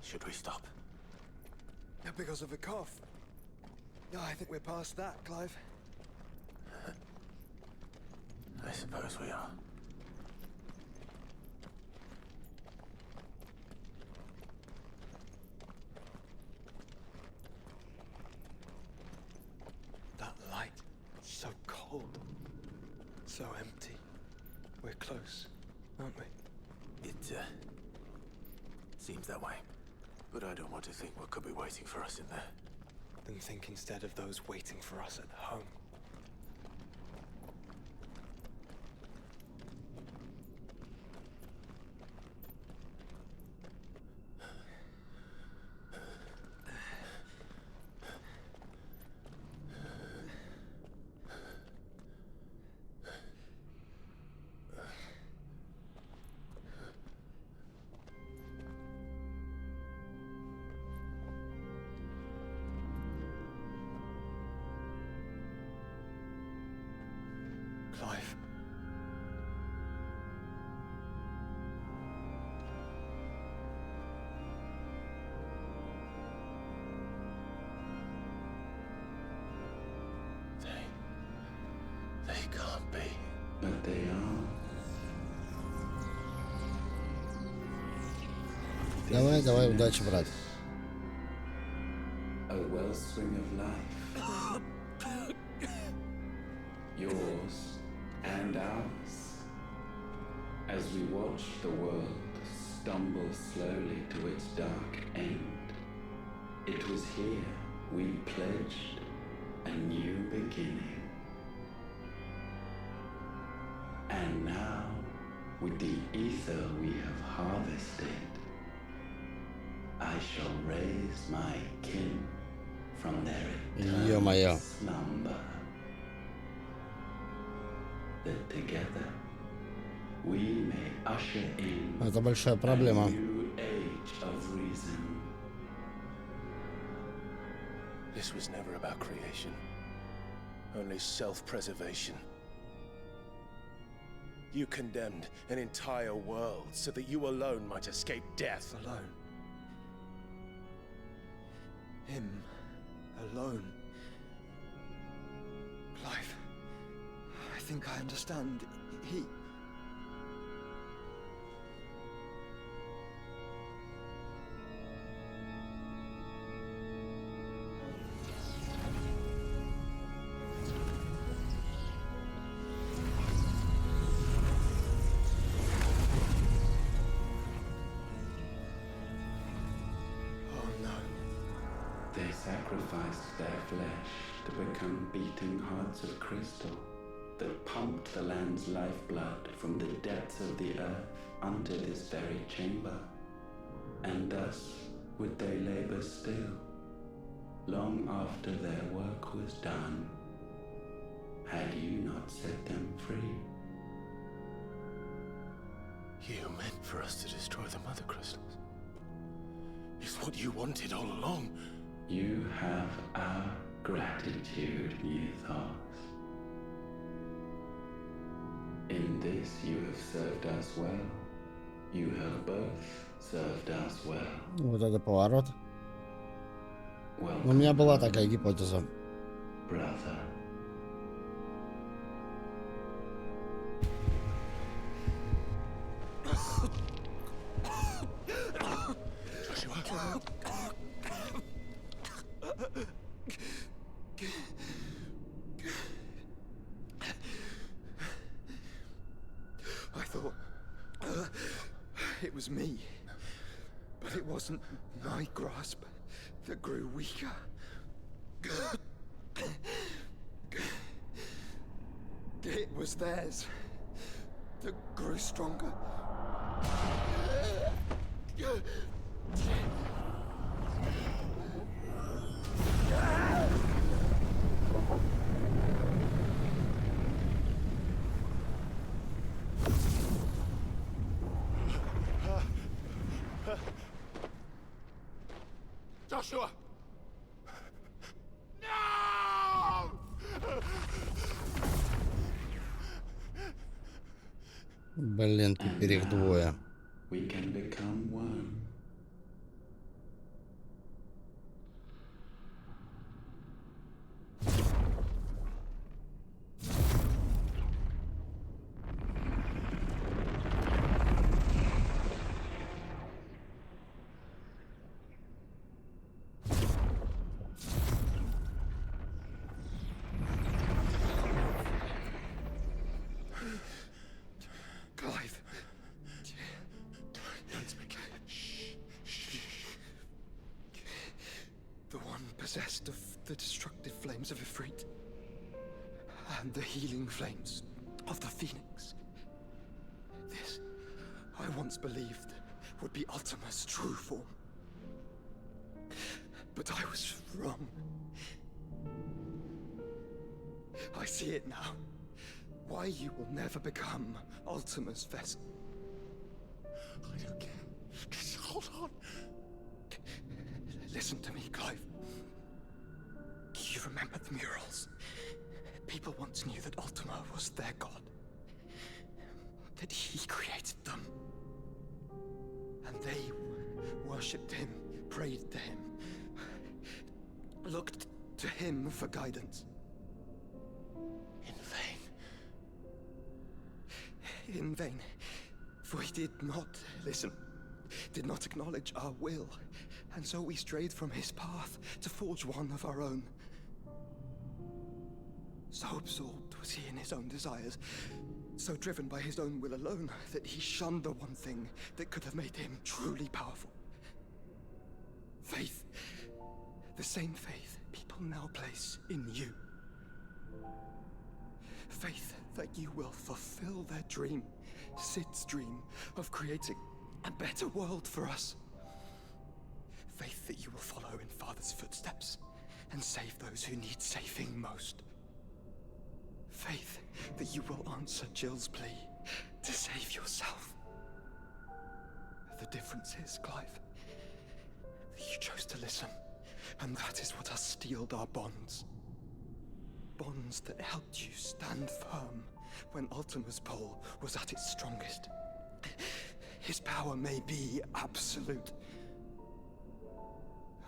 Should we stop? Because of the cough. No, I think we're past that, Clive. I suppose we are. That light, so cold. So empty. We're close, aren't we? It seems that way. But I don't want to think what could be waiting for us in there. Then think instead of those waiting for us at home. Clive. They can't be. But they are. Давай, удачи, брат. A wellspring of life. Yours and ours. As we watch the world stumble slowly to its dark end, it was here we pledged a new beginning. And now, with the ether we have harvested, I shall raise my kin from their eternal slumber. That together we may usher in Это большая проблема. a new age of reason. This was never about creation. Only self-preservation. You condemned an entire world so that you alone might escape death. Alone. Him. Alone. Clive. I think I understand. He... They sacrificed their flesh to become beating hearts of crystal that pumped the land's lifeblood from the depths of the earth unto this very chamber. And thus would they labor still, long after their work was done, had you not set them free. You meant for us to destroy the mother crystals. It's what you wanted all along. You have our gratitude, Mythos. In this you have served us well. You have both served us well. Вот это поворот. У Welcome меня была home, такая гипотеза. brother. I thought it was me, but it wasn't my grasp that grew weaker. It was theirs that grew stronger. Joshua! No! Блин, теперь их двое. We can become one. Clive. The one possessed of the destructive flames of Ifrit and the healing flames of the Phoenix. This, I once believed, would be Ultima's true form. But I was wrong. I see it now. Why you will never become Ultima's vessel. I don't care. Just hold on. Listen to me, Clive. You remember the murals? People once knew that Ultima was their god. That he created them. And they worshipped him, prayed to him, looked to him for guidance. In vain. In vain. For he did not listen, did not acknowledge our will, and so we strayed from his path to forge one of our own. So absorbed was he in his own desires, so driven by his own will alone, that he shunned the one thing that could have made him truly powerful. Faith. The same faith people now place in you. Faith that you will fulfill their dream, Sid's dream, of creating a better world for us. Faith that you will follow in Father's footsteps and save those who need saving most. Faith that you will answer Jill's plea to save yourself. The difference is, Clive, that you chose to listen, and that is what has steeled our bonds. Bonds that helped you stand firm when Ultima's pull was at its strongest. His power may be absolute,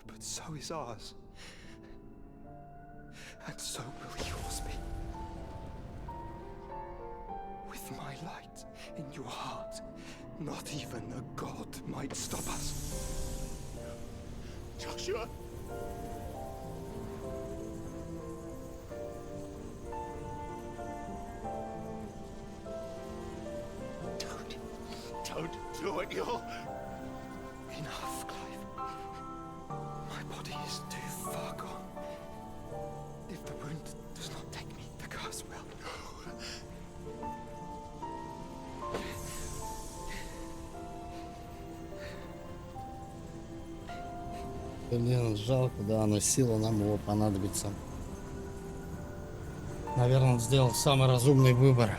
but so is ours. And so will yours be. With my light in your heart, not even a god might stop us. Joshua! Don't do it, you'll... Enough, Clive. My body is too far gone. If the wound does not take me, the curse will. Блин, жалко, да, но сила нам его понадобится. Наверное, он сделал самый разумный выбор.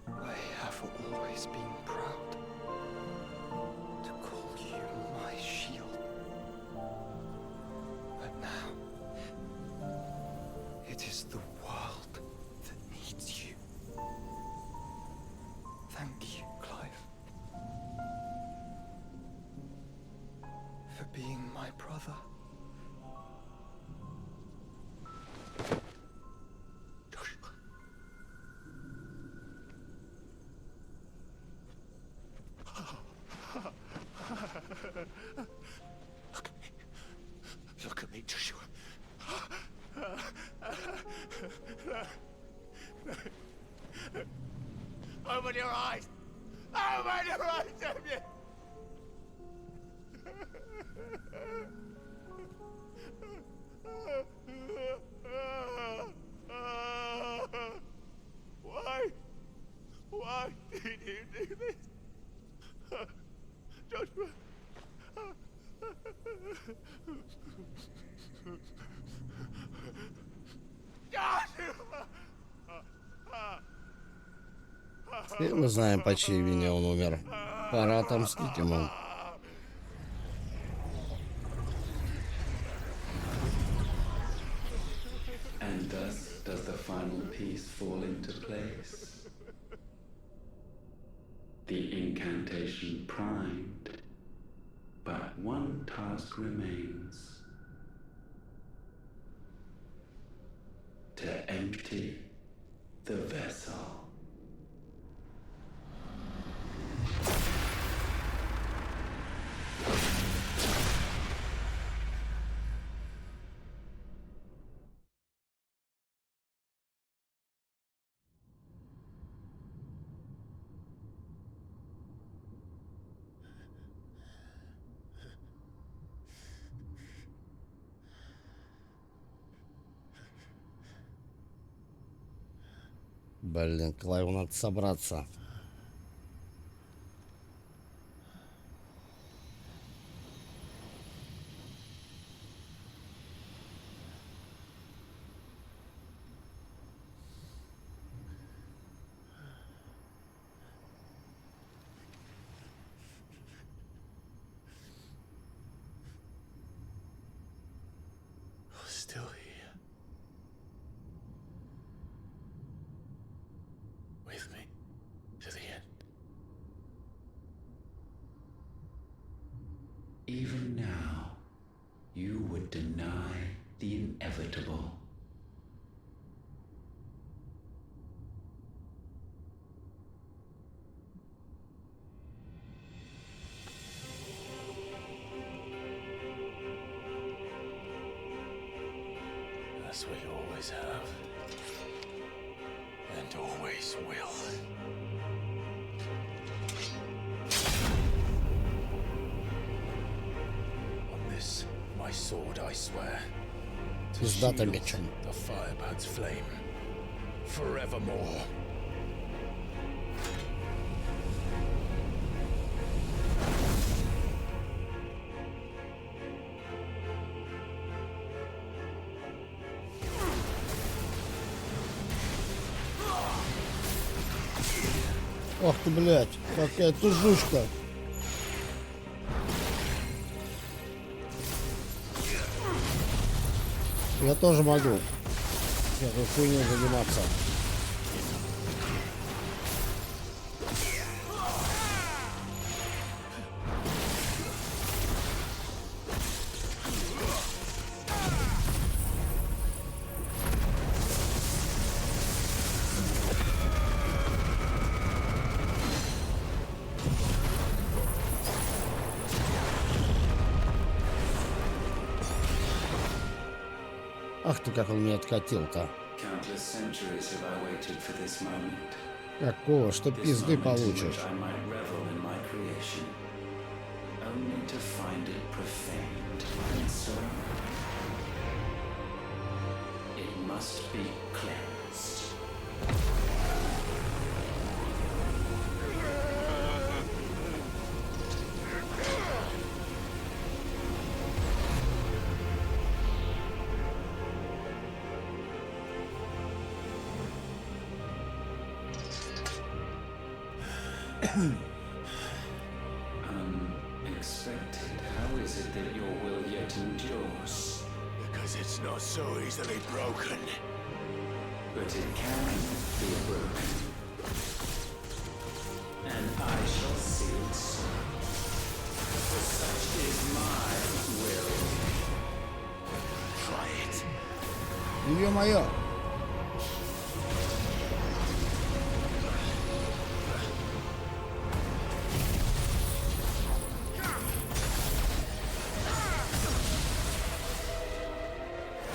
I have always been proud to call you my shield. But now, it is the world that for being my brother. Joshua. Look at me, Joshua. Open your eyes! Open your eyes, Damien! Why? Why did you do this? Joshua! Теперь мы знаем, по чьей вине он умер. Пора отомстить ему. And thus does the final piece fall into place. The incantation primed, but one task remains. To empty the vessel. Блин, Клайву надо собраться. Still here. With me to the end. Even now, you would deny the inevitable. That's what you always have. And always will. On this, my sword, I swear. To Пиздато shield мечом. the Firebird's flame. Forevermore. Ох ты, блядь, какая тужушка. Я тоже могу этой хуйней заниматься. Ах ты, как он меня откатил-то. Countless centuries have I waited for this moment. Какого? Что This пизды moment in получишь? which I might revel in my creation, only to find it profaned and so it must be cleansed. Unexpected. How is it that your will yet endures? Because it's not so easily broken. But it can be broken. And I shall see it so. For such is my Ё-моё!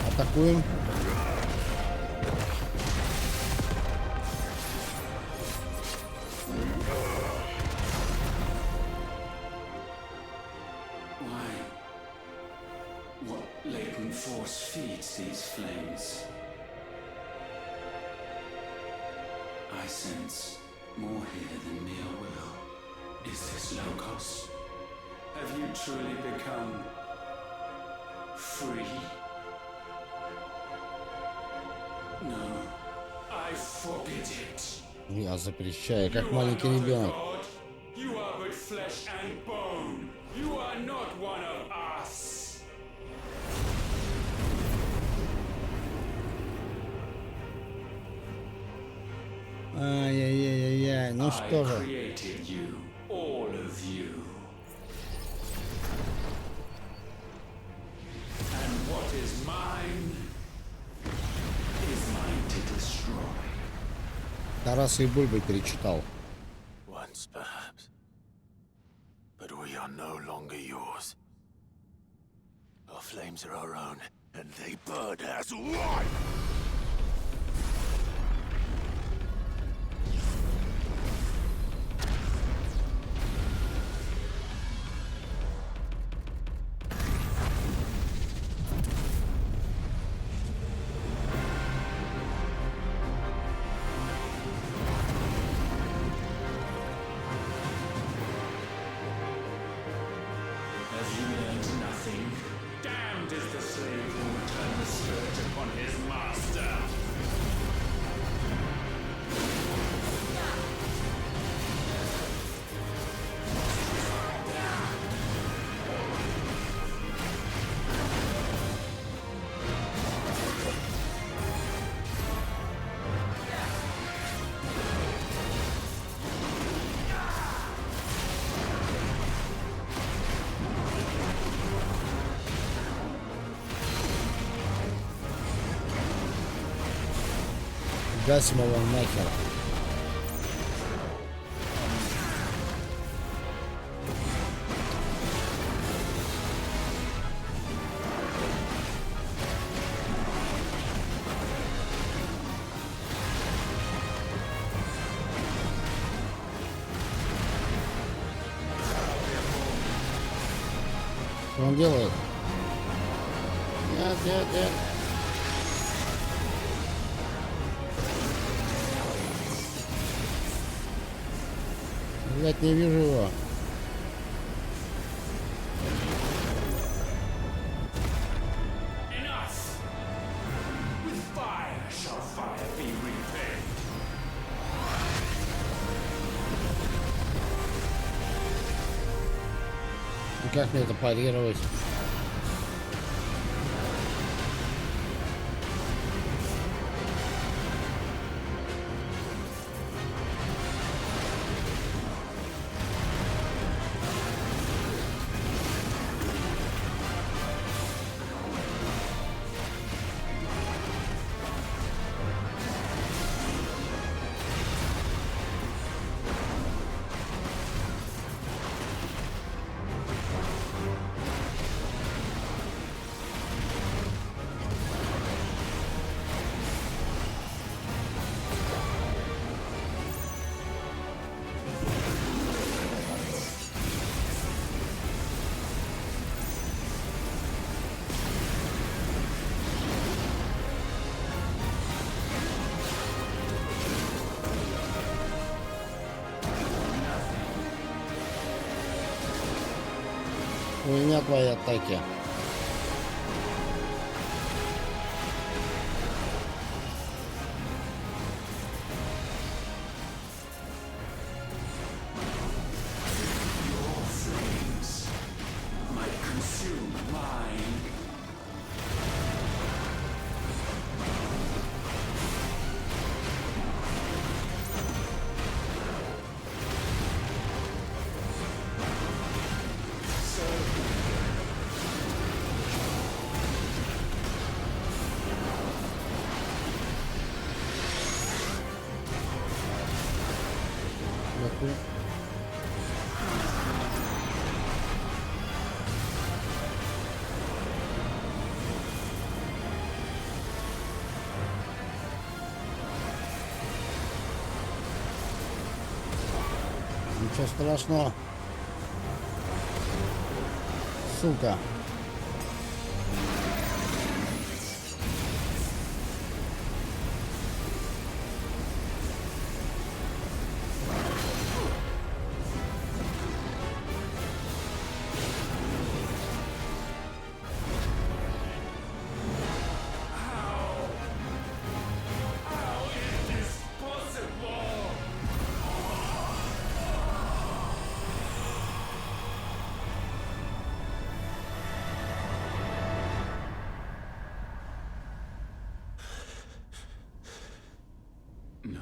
Атакуем. What latent force feeds these flames? I sense more here than mere will. Is this Logos? Have you truly become free? No, I forbid it. Я запрещаю, как маленький ребенок. You are but flesh and bone. You are not one of us. Ай-яй-яй-яй-яй, ну что же. Created you, all of you. And what is mine is mine to destroy. Тараса и Бульбой перечитал. Once, perhaps. But we are no longer yours. Our flames are our own, and they burn as one! Have you learned nothing? Damned is the slave who will turn the spirit upon his master. Гасим его нахер. Что он делает? Нет, нет, нет. Блять, не вижу его. Enough! With fire shall fire be repaid. И как мне это парировать? У меня твои атаки. Your flames might consume mine. Ничего страшного. Сука.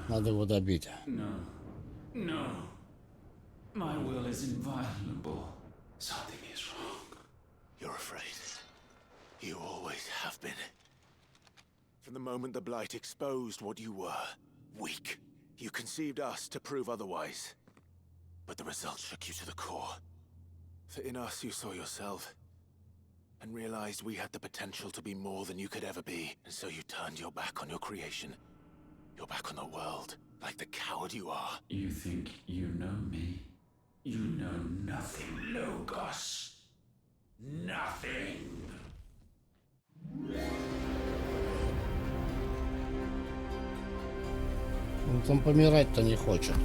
Надо его добить. No. No. My will is inviolable. Something is wrong. You're afraid. You always have been. From the moment the Blight exposed what you were, weak, you conceived us to prove otherwise. But the results shook you to the core. For in us you saw yourself, and realized we had the potential to be more than you could ever be. And so you turned your back on your creation. Your back on the world, like the coward you are. You think you know me? You know nothing, Logos. Nothing. Он помирать-то не хочет.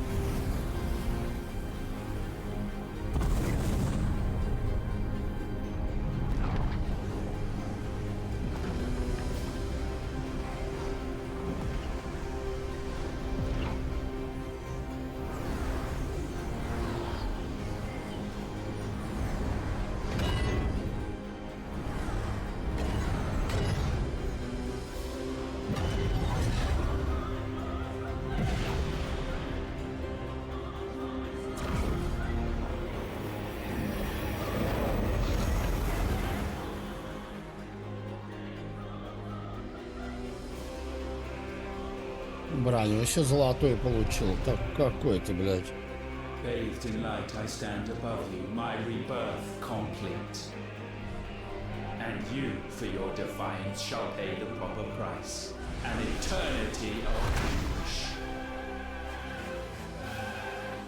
Броню еще золотой получил. Так какой ты, блядь. Bathed in light, I stand above you, my rebirth complete. And you, for your defiance, shall pay the proper price. An eternity of anguish.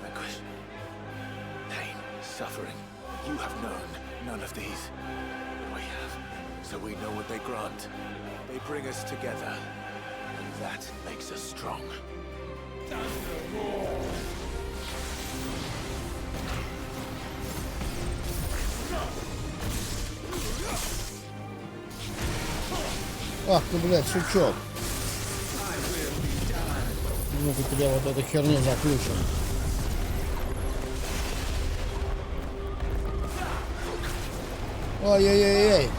Anguish. Pain. Suffering. You have known none of these. But we have. So we know what they grant. They bring us together. And that makes us strong. Ах ты, блядь, сучок. Ну-ка тебя вот эту херню заключим. Ой-ой-ой-ой.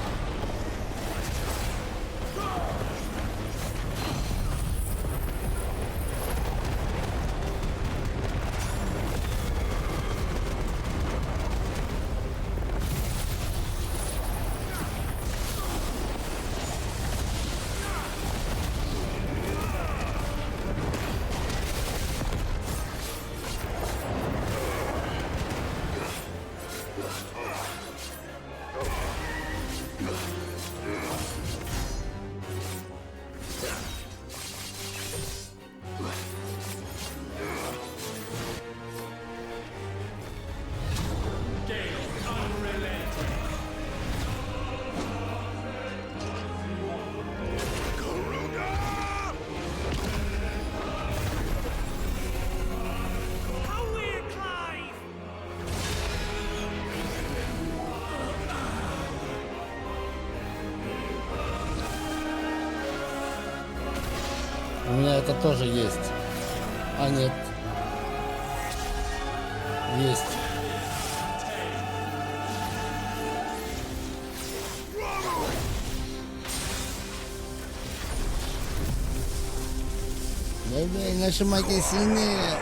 У меня это тоже есть. А нет. Есть. Давай, наши маги сильнее.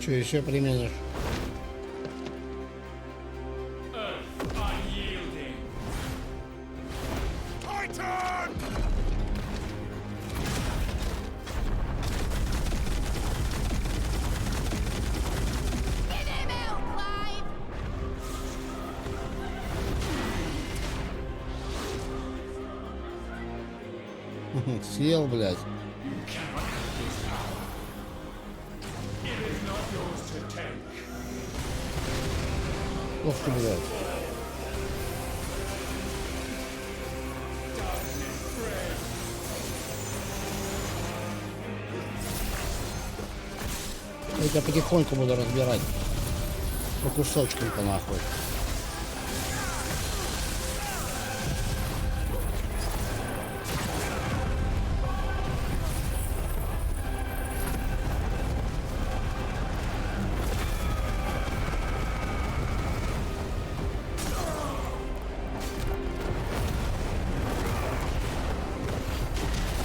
Что еще применишь? Съел, блядь. Ох ты, блядь. Я потихоньку буду разбирать по кусочкам-то нахуй.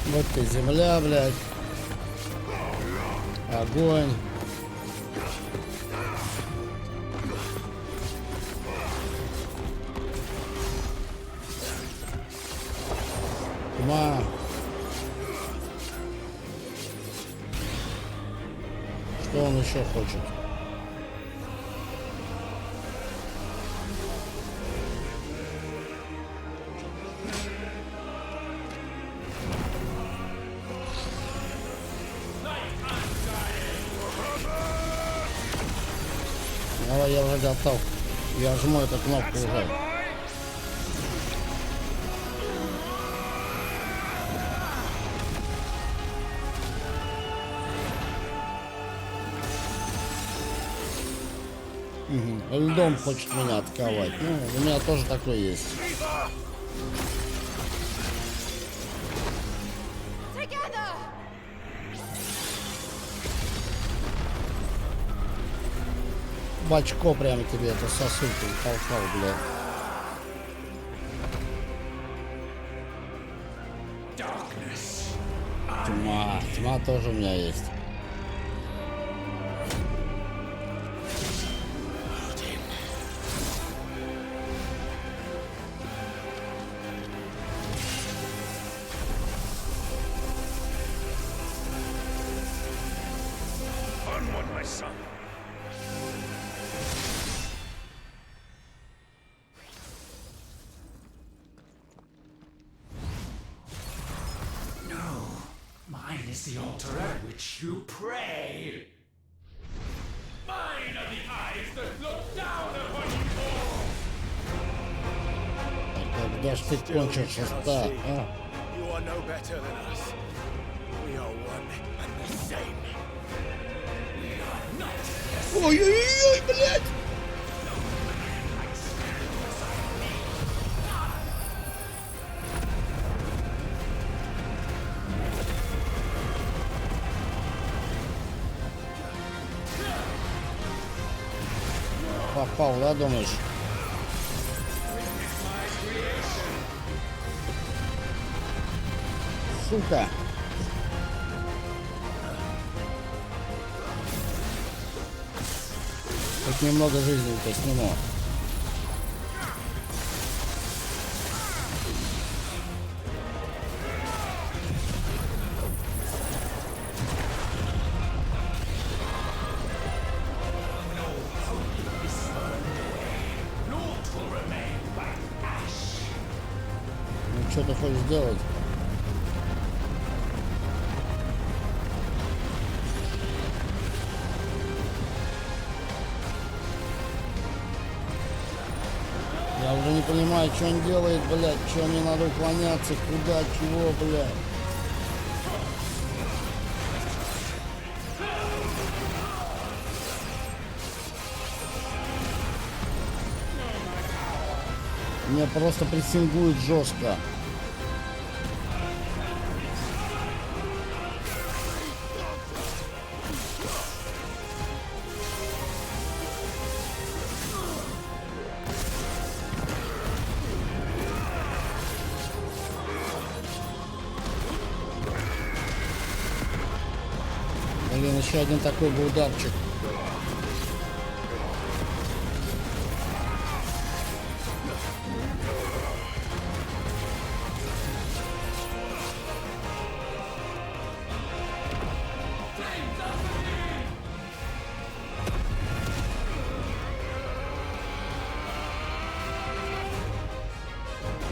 Вот ты, земля, блядь. Огонь. Тьма. Что он еще хочет? Давай, я уже готов. Я жму эту кнопку уже. Льдом хочет меня атаковать. Ну, у меня тоже такое есть. Бачко прямо тебе эту сосульку толкал, блядь. Тьма. Тьма тоже у меня есть. Mine is the altar at which you pray. Mine are the eyes that look down upon you all. Когда ж ты кончишь, а? You are no better than us. We are one and the same. We are not. Ой-ой-ой, блядь! Попал, да, думаешь? Сука! Хоть немного жизни-то сниму. Что ты хочешь сделать? Я уже не понимаю, что он делает, блядь, что мне надо уклоняться, куда, чего, блядь. Меня просто прессингует жестко. Блин, еще один такой бы ударчик.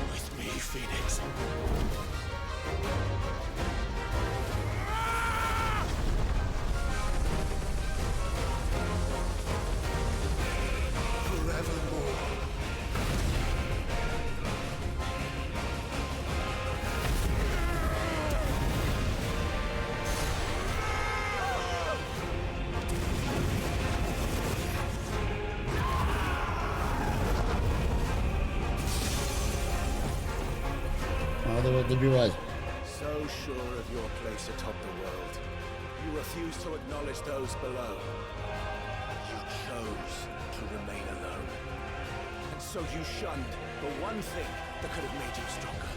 With me, Phoenix. Надо его добивать. So sure of your place atop the world, you refuse to acknowledge those below. You chose to remain alone. And so you shunned the one thing that could have made you stronger.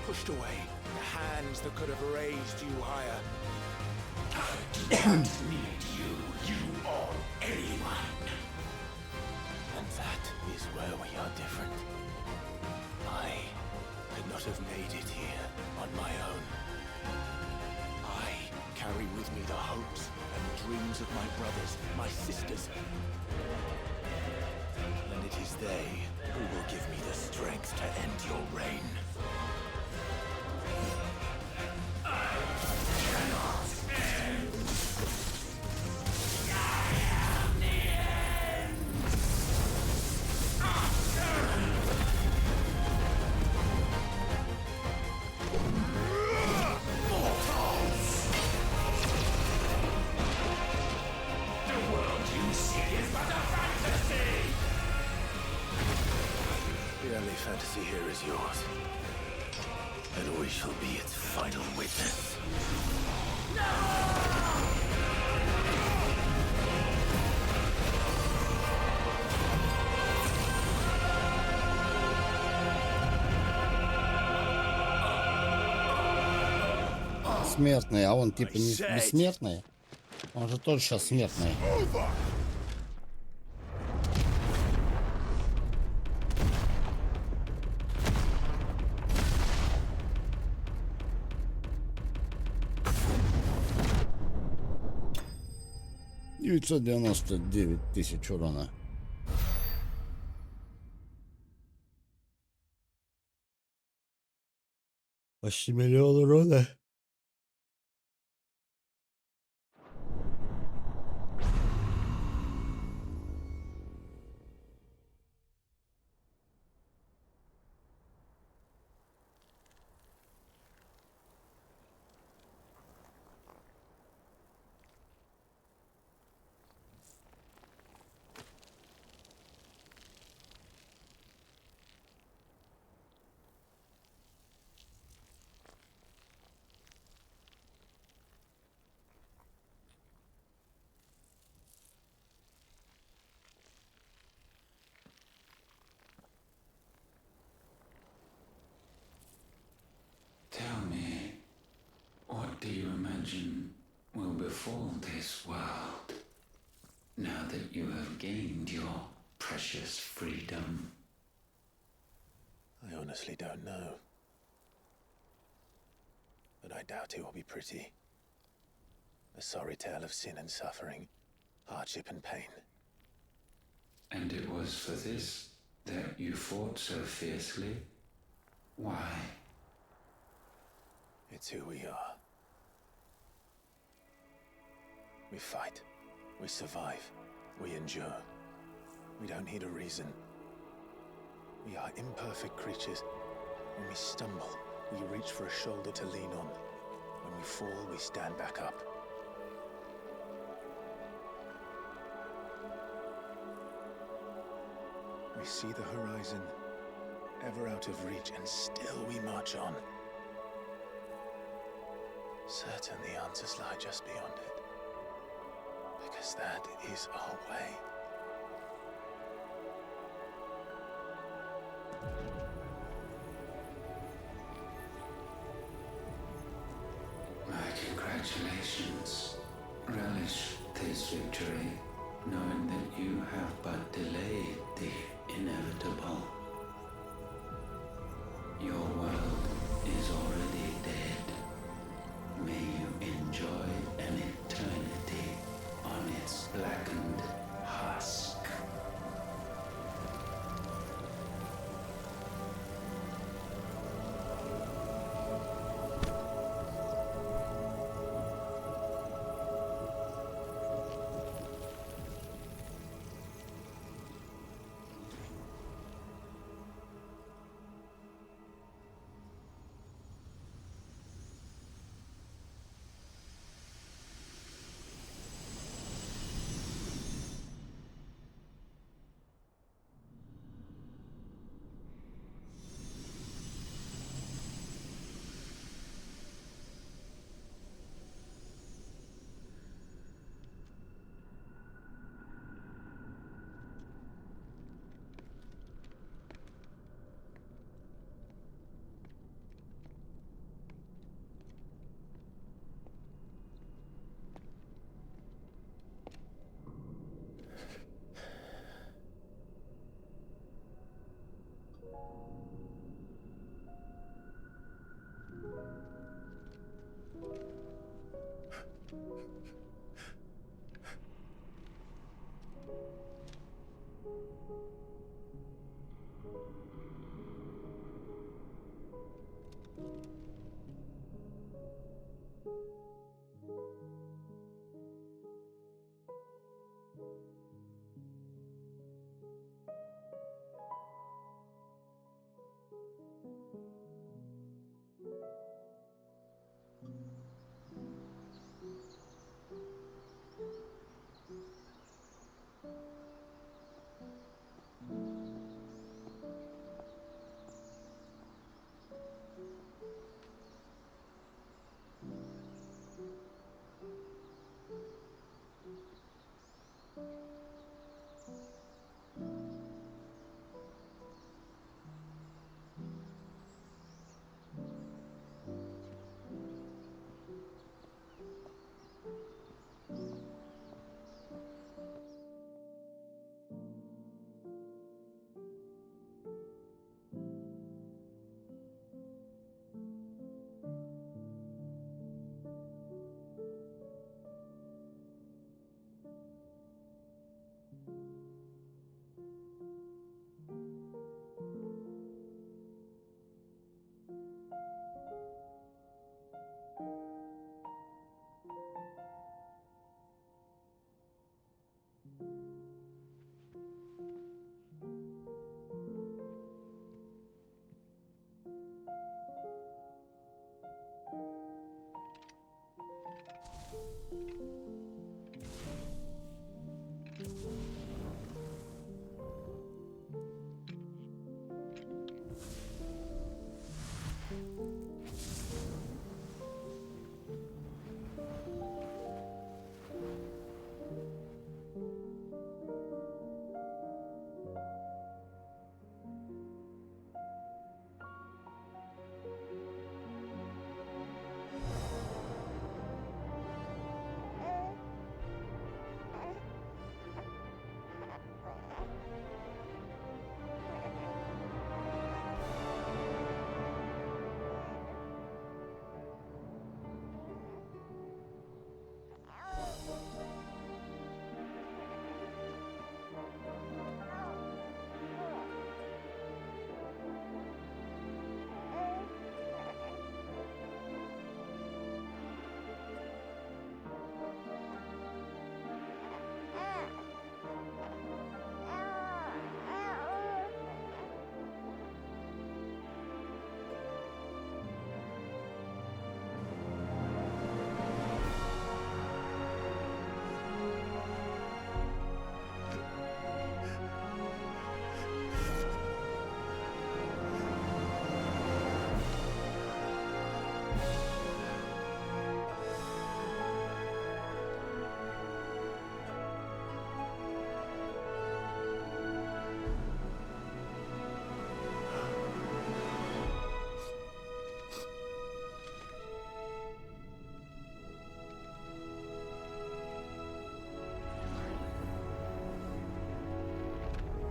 Pushed away the hands that could have raised you higher. I do not need you, you or anyone. And that is where we are different. I could not have made it here on my own. I carry with me the hopes and dreams of my brothers, my sisters. And it is they who will give me the strength to end your reign. I cannot end. I am the end. Mortals! The world you seek is but a fantasy! The only fantasy here is yours. And we shall be its final witness. Смертный, а он типа не бессмертный? Он же тоже сейчас смертный. $999 000 урона. Почти миллион урона. Tell me, what do you imagine will befall this world now that you have gained your precious freedom? I honestly don't know. But I doubt it will be pretty. A sorry tale of sin and suffering, hardship and pain. And it was for this that you fought so fiercely? Why? It's who we are. We fight. We survive. We endure. We don't need a reason. We are imperfect creatures. When we stumble, we reach for a shoulder to lean on. When we fall, we stand back up. We see the horizon, ever out of reach, and still we march on. Certain the answers lie just beyond it. Because that is our way. My congratulations. Relish this victory, knowing that you have but delayed the inevitable. Your world is already dead. May you enjoy an eternity on its blackened husk.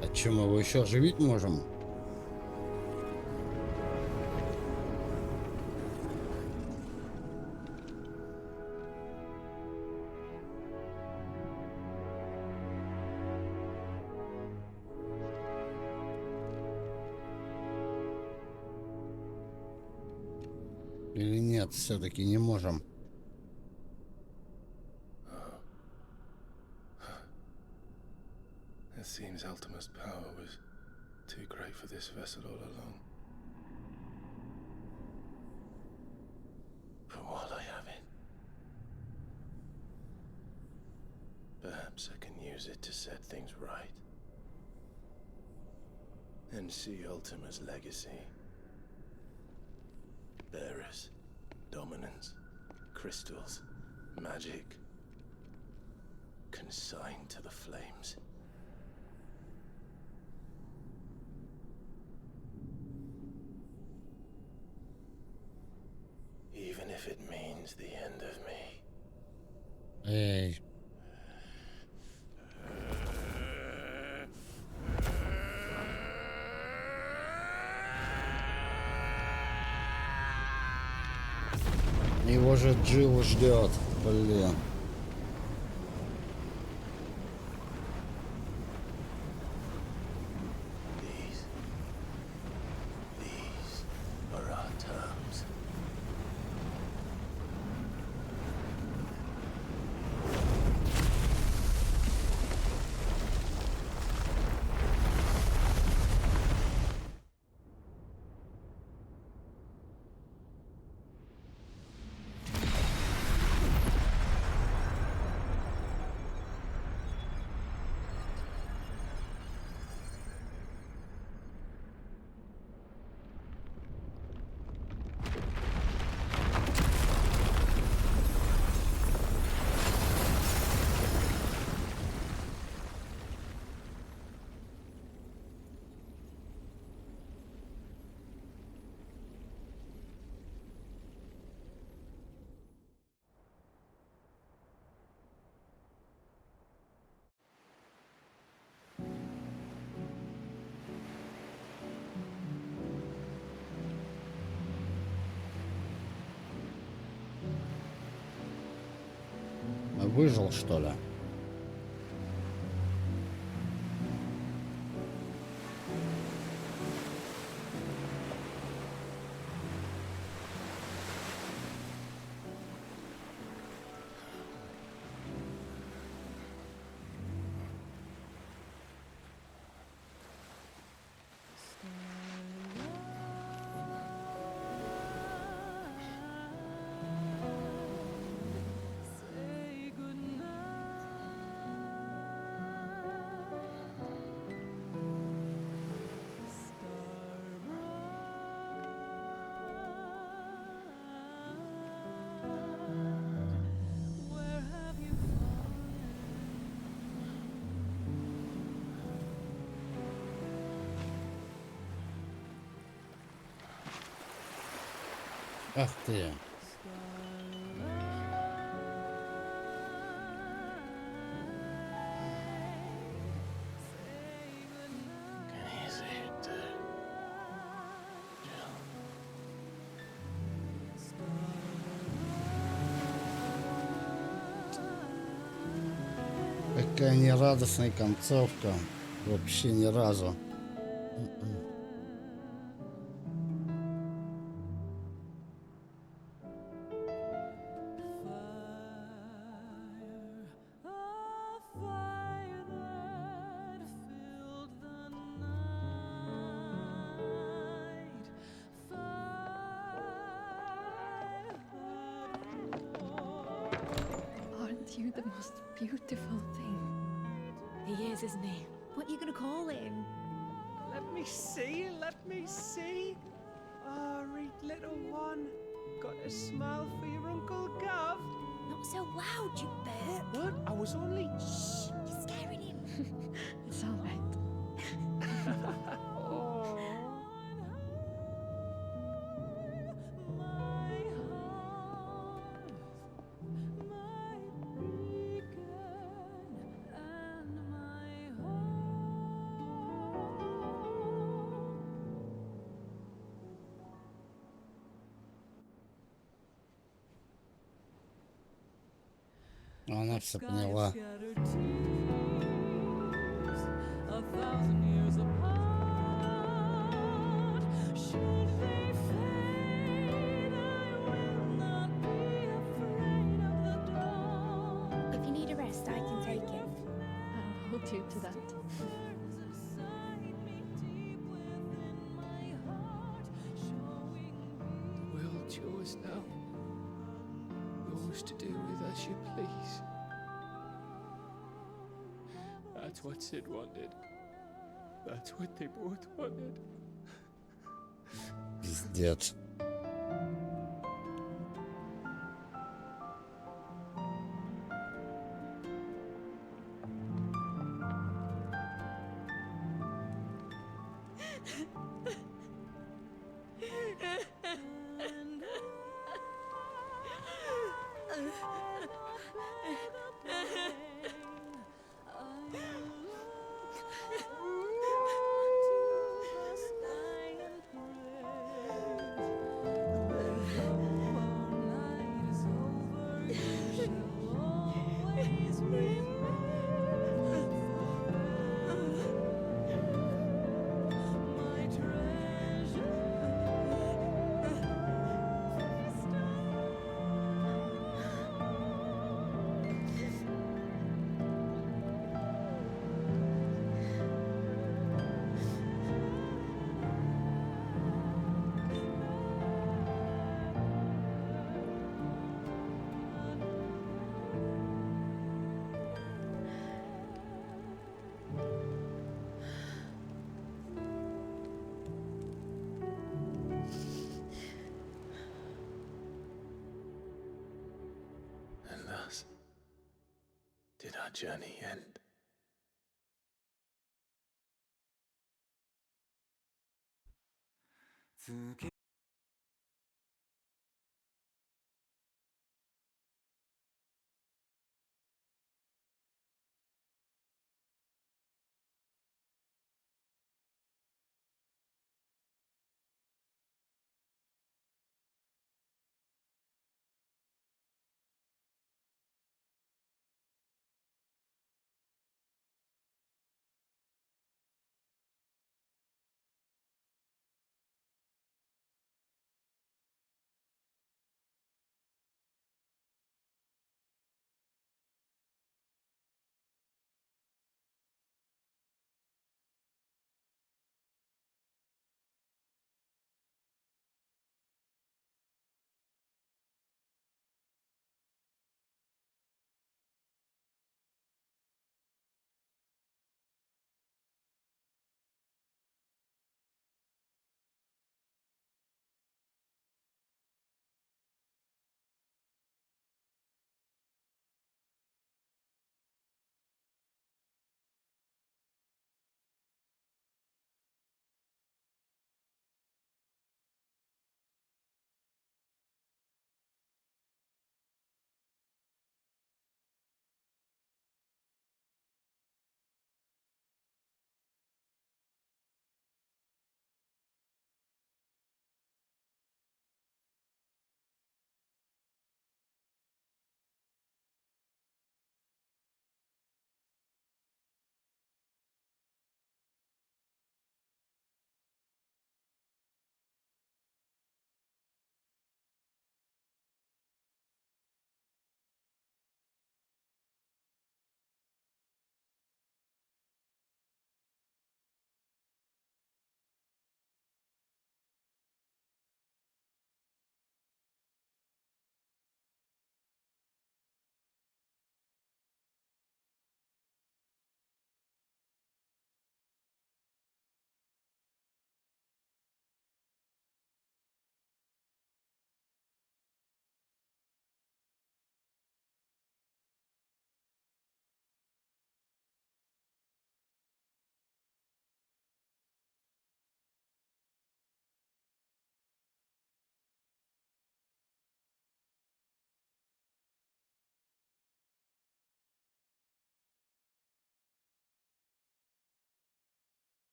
А чё, мы его еще оживить можем? Или нет, все-таки не можем. It seems Ultima's power was too great for this vessel all along. But while I have it, perhaps I can use it to set things right. And see Ultima's legacy. Bearers, dominance, crystals, magic, consigned to the flames. Even if it means the end of me. Эй. Его же Джилл ждет, блин. These are our terms. Выжил, что ли? Ах ты. Какая нерадостная концовка. Вообще ни разу. Aren't you the most beautiful thing? He is, isn't he? What are you gonna call him? Let me see. Oh, read little one. Got a smile for your Uncle Gav. Not so loud, you bird. What? I was only... Shh. You're scaring him. It's all right. Oh. Она все поняла. If you need a rest, I can take it. I'll hold you to that. The world's yours now. Yours to do with as you please. That's what Sid wanted. That's what they both wanted. Пиздец. And thus did our journey end.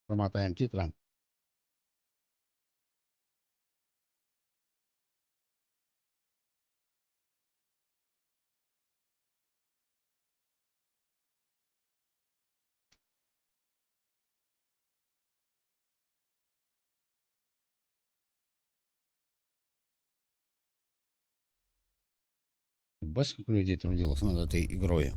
Промотаем титры. Бачишь, сколько людей трудилось над этой игрой.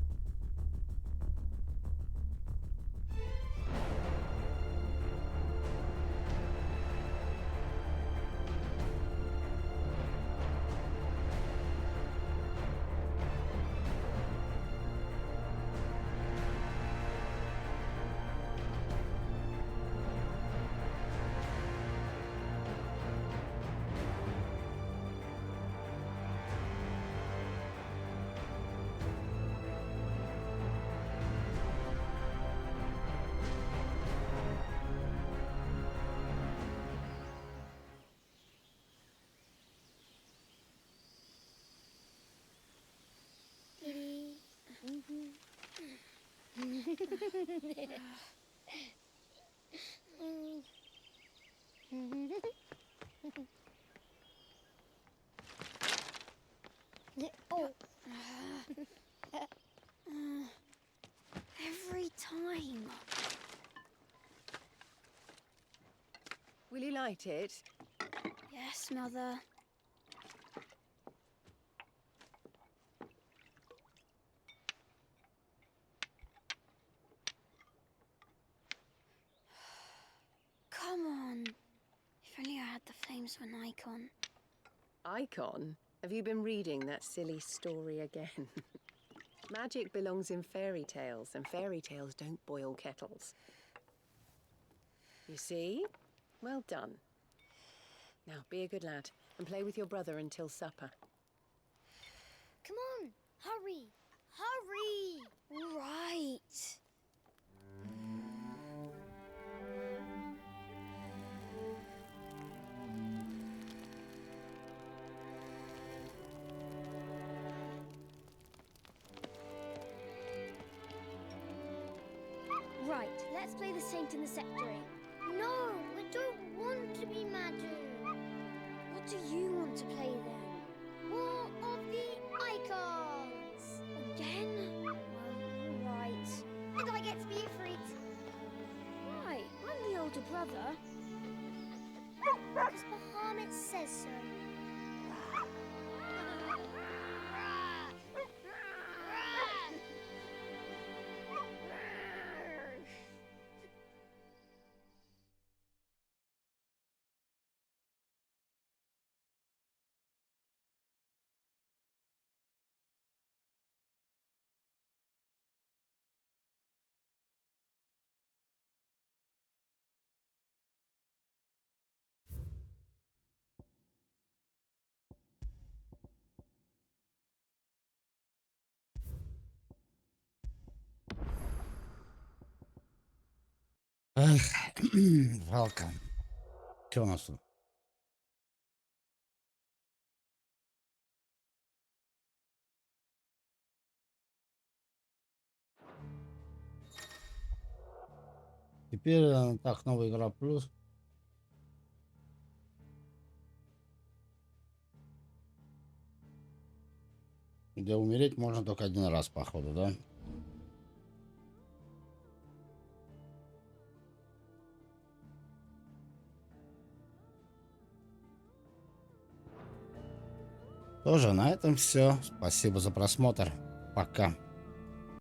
Oh. Every time. Will you light it? Yes, Mother. Come on. If only I had the flames of an icon. Icon? Have you been reading that silly story again? Magic belongs in fairy tales, and fairy tales don't boil kettles. You see? Well done. Now, be a good lad, and play with your brother until supper. Come on, hurry! Hurry! All right. Right, let's play the saint in the secretary. No, I don't want to be Madu. What do you want to play then? War of the Icons! Again? Well, all right. And I get to be Ifrit. Why? I'm the older brother. Because Bahamut says so. Эх, Валка. Что у нас тут? Теперь, так, новая игра плюс. Где умереть можно только один раз, походу, да? Тоже на этом все. Спасибо за просмотр. Пока.